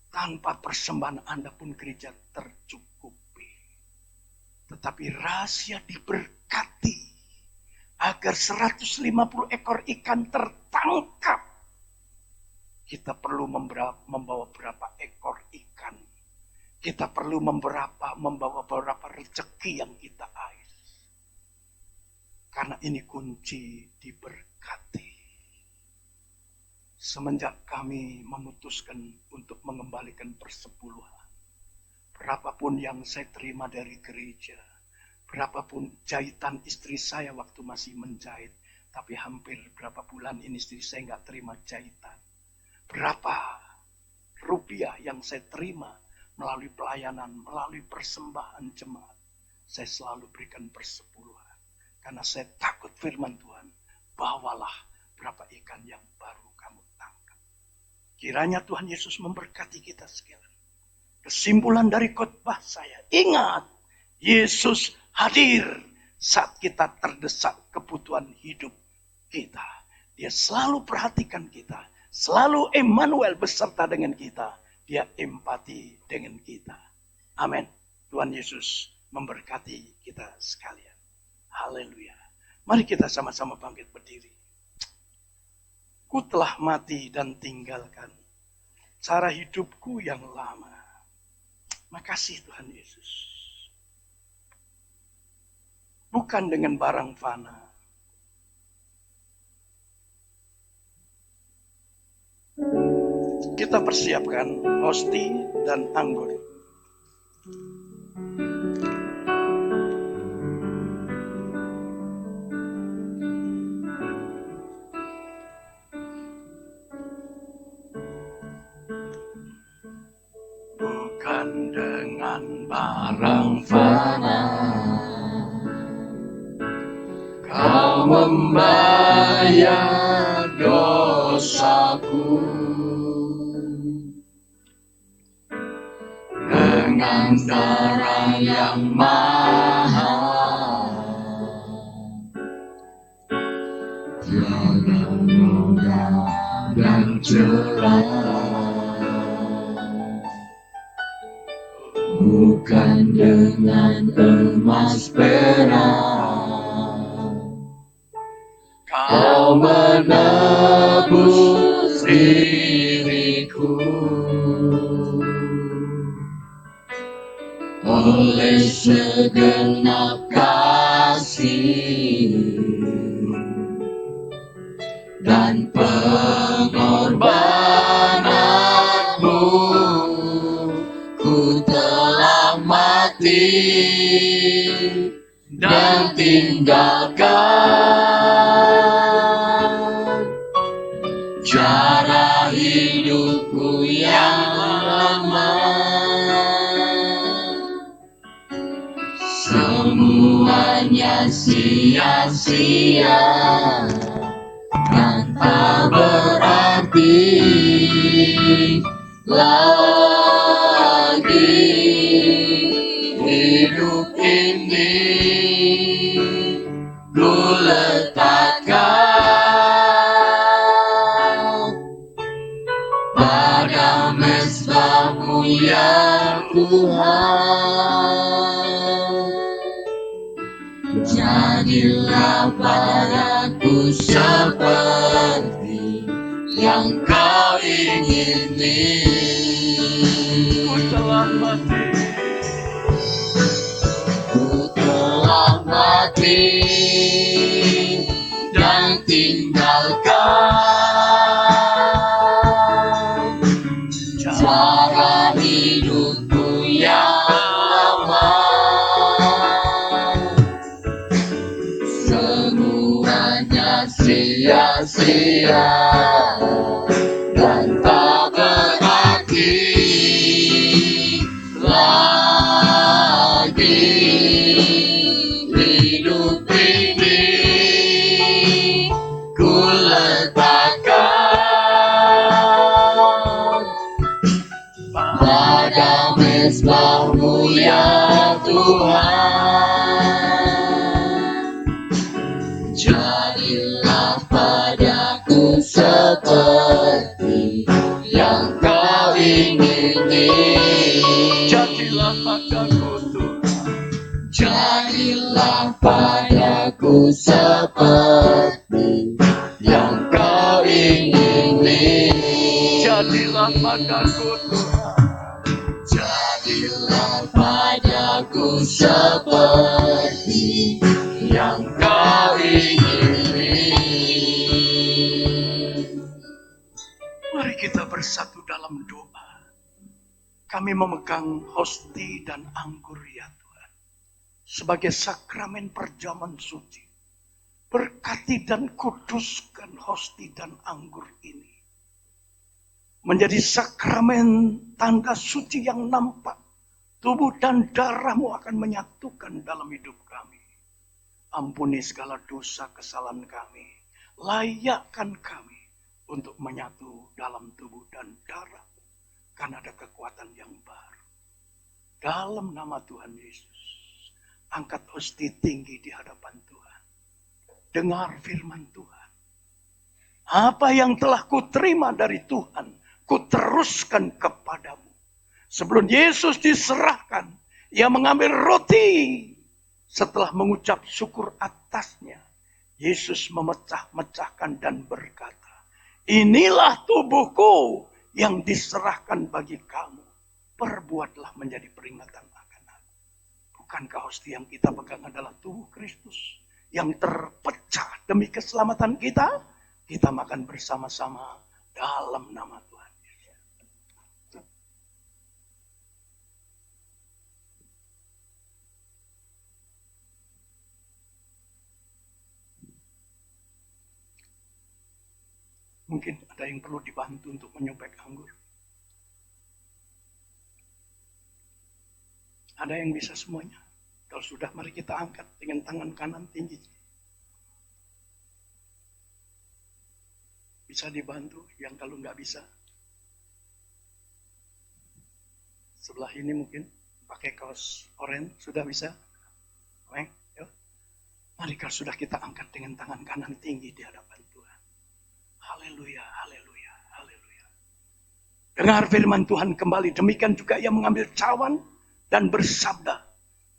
Speaker 2: Tanpa persembahan Anda pun gereja tercukupi. Tetapi rahasia diberkati. Agar 150 ekor ikan tertangkap. Kita perlu membawa berapa ekor ikan. Kita perlu membawa beberapa rezeki yang kita air. Karena ini kunci diberkati. Semenjak kami memutuskan untuk mengembalikan persepuluhan. Berapapun yang saya terima dari gereja, berapapun jahitan istri saya waktu masih menjahit, tapi hampir berapa bulan ini istri saya nggak terima jahitan. Berapa rupiah yang saya terima melalui pelayanan, melalui persembahan jemaat, saya selalu berikan persepuluhan. Karena saya takut firman Tuhan, bawalah berapa ikan yang baru kamu tangkap. Kiranya Tuhan Yesus memberkati kita sekalian. Kesimpulan dari khotbah saya, ingat, Yesus hadir saat kita terdesak kebutuhan hidup kita. Dia selalu perhatikan kita, selalu Emmanuel beserta dengan kita. Dia empati dengan kita. Amin. Tuhan Yesus memberkati kita sekalian. Haleluya. Mari kita sama-sama bangkit berdiri. Ku telah mati dan tinggalkan cara hidupku yang lama. Makasih Tuhan Yesus. Bukan dengan barang fana. Kita persiapkan hosti dan anggur. Bukan dengan barang fana Kau membayar dosaku, dengan darah yang mahal, tiada noda dan celah. Bukan dengan emas perak Kau menebus diriku, oleh segenap kasih dan pengorbananmu, ku telah mati dan tinggalkan cara hidupku yang lama. Semuanya sia-sia dan tak berarti lagi hidup ini. Ku letakkan pada mezbah-Mu ya Tuhan. Jadilah padaku seperti yang Kau ingini. Ku telah mati, ku telah mati dan tinggalkan cara hidupku yang lama. Semuanya sia-sia dan tak berarti lagi hidup ini. Ku letakkan pada mezbah-Mu ya Tuhan. Jadilah padaku seperti yang Kau ingini. Jadilah padaku Tuhan. Jadilah padaku seperti yang Kau ingini. Jadilah padaku Tuhan. Jadilah padaku seperti yang Kau ingini. Mari kita bersatu dalam doa. kami memegang hosti dan anggur ya Tuhan. Sebagai sakramen perjamuan suci. Berkati dan kuduskan hosti dan anggur ini. Menjadi sakramen tanda suci yang nampak. Tubuh dan darah-Mu akan menyatukan dalam hidup kami. Ampuni segala dosa kesalahan kami. Layakkan kami untuk menyatu dalam tubuh dan darah. Karena ada kekuatan yang baru. Dalam nama Tuhan Yesus. Angkat hosti tinggi di hadapan Tuhan. Dengar firman Tuhan. Apa yang telah kuterima dari Tuhan, kuteruskan kepadamu. Sebelum Yesus diserahkan, Ia mengambil roti. Setelah mengucap syukur atasnya, Yesus memecah-mecahkan dan berkata, inilah tubuhku yang diserahkan bagi kamu. Perbuatlah menjadi peringatan akan aku. Bukankah hosti yang kita pegang adalah tubuh Kristus yang terpecah demi keselamatan kita? Kita makan bersama-sama dalam nama Tuhan. Mungkin ada yang perlu dibantu untuk menyobek anggur. Ada yang bisa semuanya? Kalau sudah, mari kita angkat dengan tangan kanan tinggi. Bisa dibantu, yang kalau nggak bisa. Sebelah ini mungkin pakai kaos oranye, sudah bisa? Yuk. Mari kalau sudah, kita angkat dengan tangan kanan tinggi di hadapan Tuhan. Haleluya, haleluya, haleluya. Dengar firman Tuhan kembali. Demikian juga Ia mengambil cawan dan bersabda.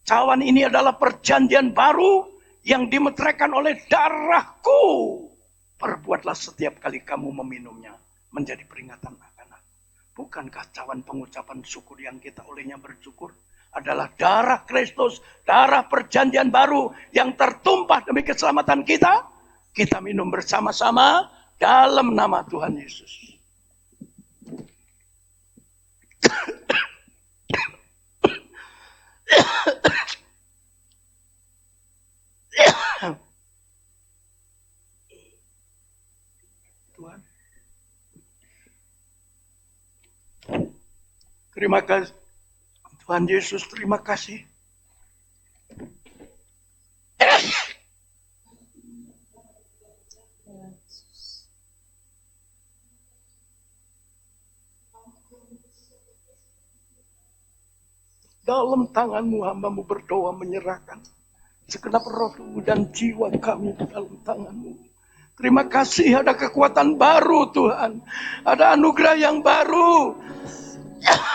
Speaker 2: Cawan ini adalah perjanjian baru yang dimeteraikan oleh darahku. Perbuatlah setiap kali kamu meminumnya menjadi peringatan akan aku. Bukankah cawan pengucapan syukur yang kita olehnya bersyukur adalah darah Kristus, darah perjanjian baru yang tertumpah demi keselamatan kita? Kita minum bersama-sama dalam nama Tuhan Yesus. Tuhan. Terima kasih. Tuhan Yesus, terima kasih. Dalam tangan-Mu hamba-Mu berdoa menyerahkan segenap roh, tubuh dan jiwa kami dalam tangan-Mu. Terima kasih ada kekuatan baru Tuhan. Ada anugerah yang baru.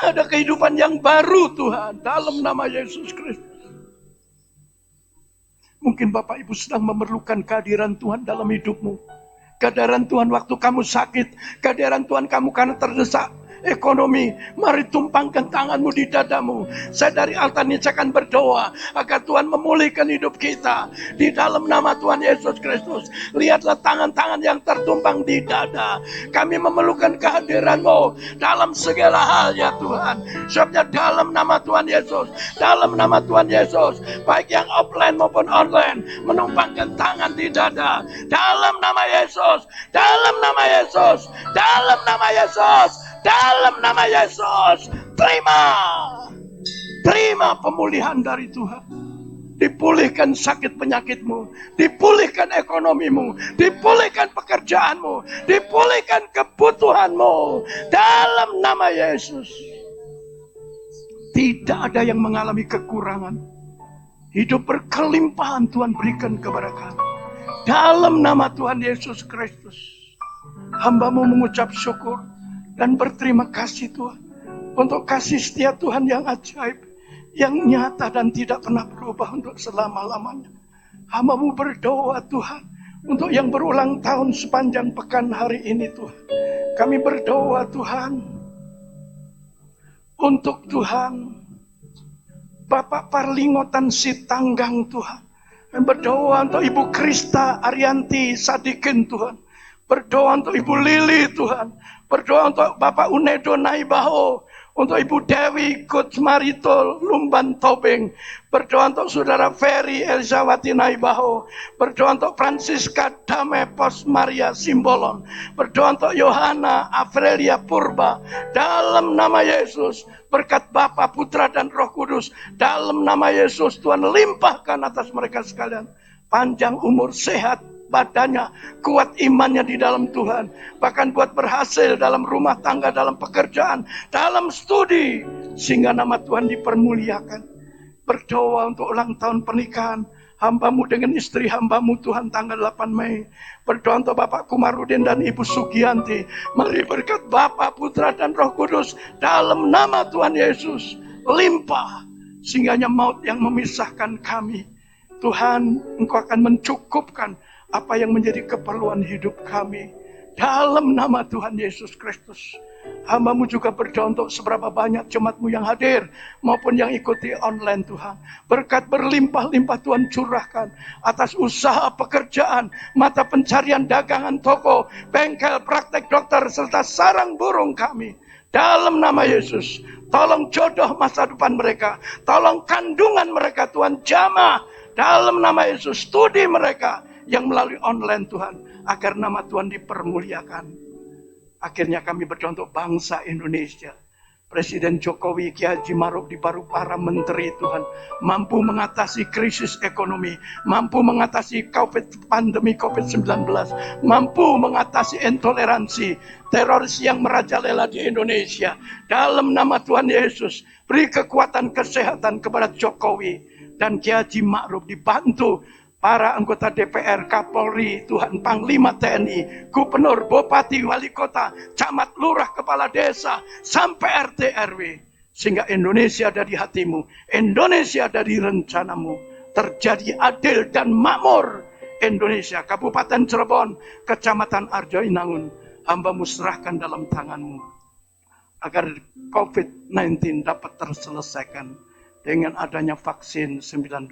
Speaker 2: Ada kehidupan yang baru Tuhan. Dalam nama Yesus Kristus. Mungkin Bapak Ibu sedang memerlukan kehadiran Tuhan dalam hidupmu. Kehadiran Tuhan waktu kamu sakit. Kehadiran Tuhan kamu karena terdesak ekonomi. Mari tumpangkan tanganmu di dadamu. Saya dari altar ini akan berdoa agar Tuhan memulihkan hidup kita di dalam nama Tuhan Yesus Kristus. Lihatlah tangan-tangan yang tertumpang di dada. Kami memerlukan kehadiran-Mu dalam segala hal ya Tuhan. Sebabnya dalam nama Tuhan Yesus, dalam nama Tuhan Yesus, baik yang offline maupun online, menumpangkan tangan di dada. Dalam nama Yesus, dalam nama Yesus, dalam nama Yesus. Dalam nama Yesus, terima pemulihan dari Tuhan. Dipulihkan sakit penyakitmu, dipulihkan ekonomimu, dipulihkan pekerjaanmu, dipulihkan kebutuhanmu. Dalam nama Yesus. Tidak ada yang mengalami kekurangan. Hidup berkelimpahan Tuhan berikan kepada kami. Dalam nama Tuhan Yesus Kristus. Hamba-Mu mengucap syukur dan berterima kasih Tuhan untuk kasih setia Tuhan yang ajaib, yang nyata dan tidak pernah berubah untuk selama-lamanya. Hamba-Mu berdoa Tuhan untuk yang berulang tahun sepanjang pekan hari ini Tuhan. Kami berdoa Tuhan untuk Tuhan Bapak Parlingotan Sitanggang Tuhan. Kami berdoa untuk Ibu Krista Arianti Sadikin Tuhan. Berdoa untuk Ibu Lili Tuhan. Berdoa untuk Bapak Unedo Naibaho, Untuk Ibu Dewi Kutsmarito Lumban Tobing. Berdoa untuk Saudara Ferry Elzawati Naibaho. Berdoa untuk Francisca Dame Pos Maria Simbolon. Berdoa untuk Yohana Afrelia Purba. Dalam nama Yesus, berkat Bapa, Putra, dan Roh Kudus. Dalam nama Yesus, Tuhan limpahkan atas mereka sekalian. Panjang umur, sehat badannya, kuat imannya di dalam Tuhan. Bahkan buat berhasil dalam rumah tangga, dalam pekerjaan, dalam studi. Sehingga nama Tuhan dipermuliakan. Berdoa untuk ulang tahun pernikahan hambamu dengan istri hambamu Tuhan tanggal 8 Mei. Berdoa untuk Bapak Kumarudin dan Ibu Sugianti. Mari berkat Bapa, Putra, dan Roh Kudus dalam nama Tuhan Yesus limpah. Sehingga maut yang memisahkan kami, Tuhan, Engkau akan mencukupkan apa yang menjadi keperluan hidup kami. Dalam nama Tuhan Yesus Kristus. Hamba-Mu juga berdoa untuk seberapa banyak jemaat-Mu yang hadir maupun yang ikuti online Tuhan. Berkat berlimpah-limpah Tuhan curahkan atas usaha pekerjaan, mata pencarian dagangan toko, bengkel, praktek dokter, serta sarang burung kami. Dalam nama Yesus, tolong jodoh masa depan mereka. Tolong kandungan mereka Tuhan jamah. Dalam nama Yesus, studi mereka yang melalui online Tuhan, agar nama Tuhan dipermuliakan. Akhirnya kami berdoa untuk bangsa Indonesia. Presiden Jokowi, Kiai Haji Ma'ruf, dibaru para menteri Tuhan, mampu mengatasi krisis ekonomi, mampu mengatasi pandemi COVID-19, mampu mengatasi intoleransi, teroris yang merajalela di Indonesia. Dalam nama Tuhan Yesus, beri kekuatan kesehatan kepada Jokowi dan Kiai Haji Ma'ruf, dibantu para anggota DPR, Kapolri, Tuhan, Panglima TNI, Gubernur, Bupati, Wali Kota, Camat, Lurah, Kepala Desa, sampai RT RW. Sehingga Indonesia ada di hatimu, Indonesia ada di rencanamu. Terjadi adil dan makmur Indonesia. Kabupaten Cirebon, Kecamatan Arjoinangun, hamba-Mu serahkan dalam tangan-Mu. Agar COVID-19 dapat terselesaikan dengan adanya vaksin 19.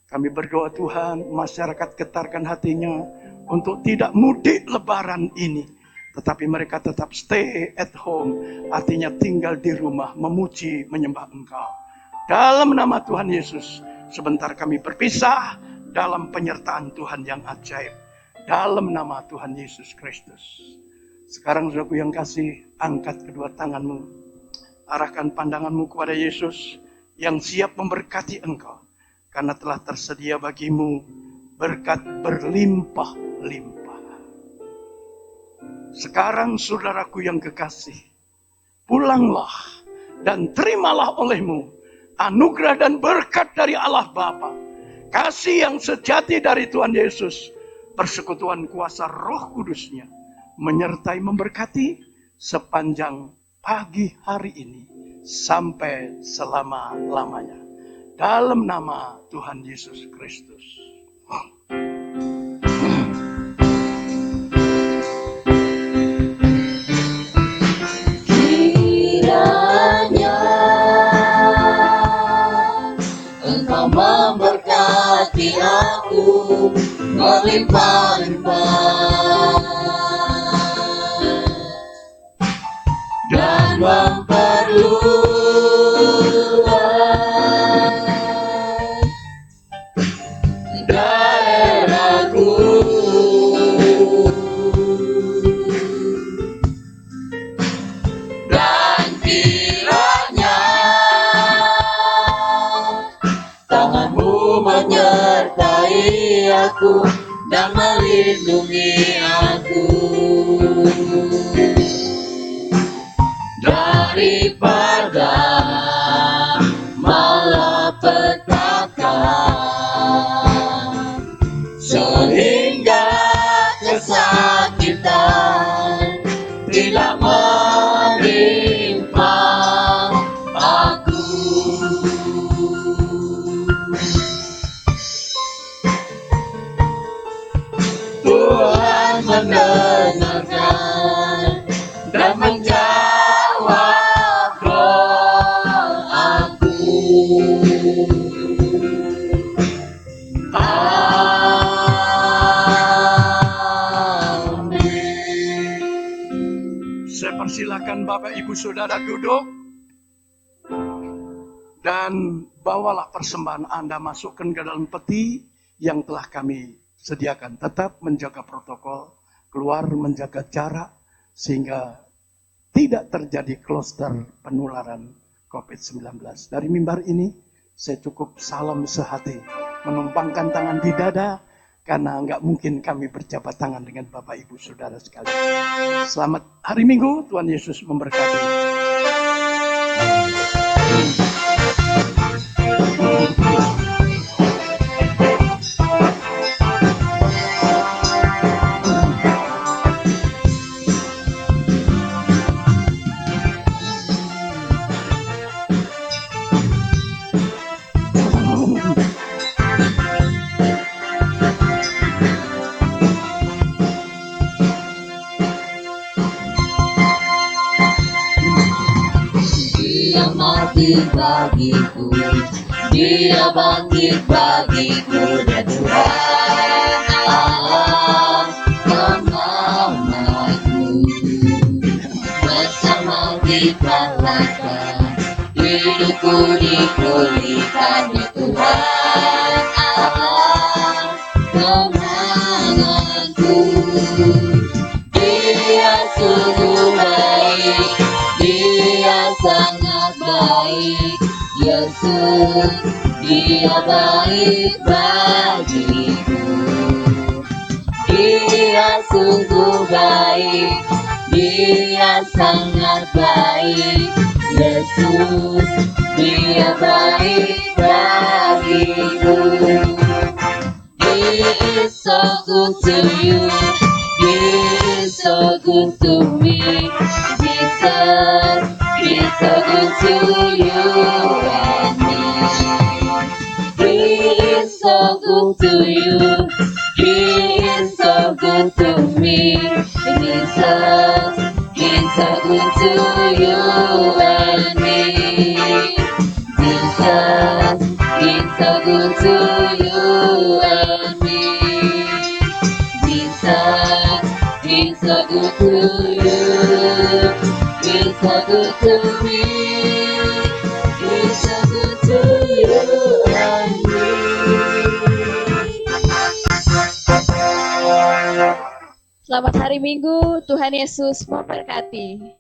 Speaker 2: Kami berdoa Tuhan, masyarakat getarkan hatinya untuk tidak mudik lebaran ini. Tetapi mereka tetap stay at home. Artinya tinggal di rumah, memuji, menyembah Engkau. Dalam nama Tuhan Yesus, sebentar kami berpisah dalam penyertaan Tuhan yang ajaib. Dalam nama Tuhan Yesus Kristus. Sekarang saudaraku yang kasih, angkat kedua tanganmu. Arahkan pandanganmu kepada Yesus yang siap memberkati engkau. Karena telah tersedia bagimu berkat berlimpah-limpah. Sekarang saudaraku yang kekasih, pulanglah dan terimalah olehmu anugerah dan berkat dari Allah Bapa, kasih yang sejati dari Tuhan Yesus, persekutuan kuasa Roh Kudus-Nya, menyertai memberkati sepanjang pagi hari ini sampai selama-lamanya. Dalam nama Tuhan Yesus Kristus.
Speaker 4: Kiranya Engkau memberkati aku berlimpah-limpah dan memperluas daerahku, dan kiranya tangan-Mu menyertai aku dan melindungi aku daripada malapetaka, sehingga kesakitan tidak menimpa aku. Tuhan mendengarkan dan menjawab doaku.
Speaker 2: Saya persilakan Bapak Ibu Saudara duduk. Dan bawalah persembahan Anda, masukkan ke dalam peti yang telah kami sediakan. Tetap menjaga protokol, keluar menjaga jarak, sehingga tidak terjadi klaster penularan COVID-19. Dari mimbar ini, saya cukup salam sehati, menumpangkan tangan di dada, karena nggak mungkin kami berjabat tangan dengan Bapak Ibu Saudara sekalian. Selamat hari Minggu, Tuhan Yesus memberkati.
Speaker 4: Dia mati bagiku, Dia bangkit bagiku, dan Tuhan Allah memelukku. Bersama dipalahkan, hidupku dipulihkan, ya Tuhan Allah kemenanganku. Dia sungguh baik, Dia sangat baik, Yesus, Dia baik bagiku. Dia sungguh baik, Dia sangat baik, Yesus, Dia baik bagiku. He is so good to you, He is so good to me, Jesus, He's so good to you and me. He is so good to you, He is so good to me, Jesus, He's so good to you and me. Jesus, He's so good to you and me. Jesus, He's so good to you. He's so good to me. He's so good to you and me.
Speaker 5: Selamat hari Minggu, Tuhan Yesus memberkati.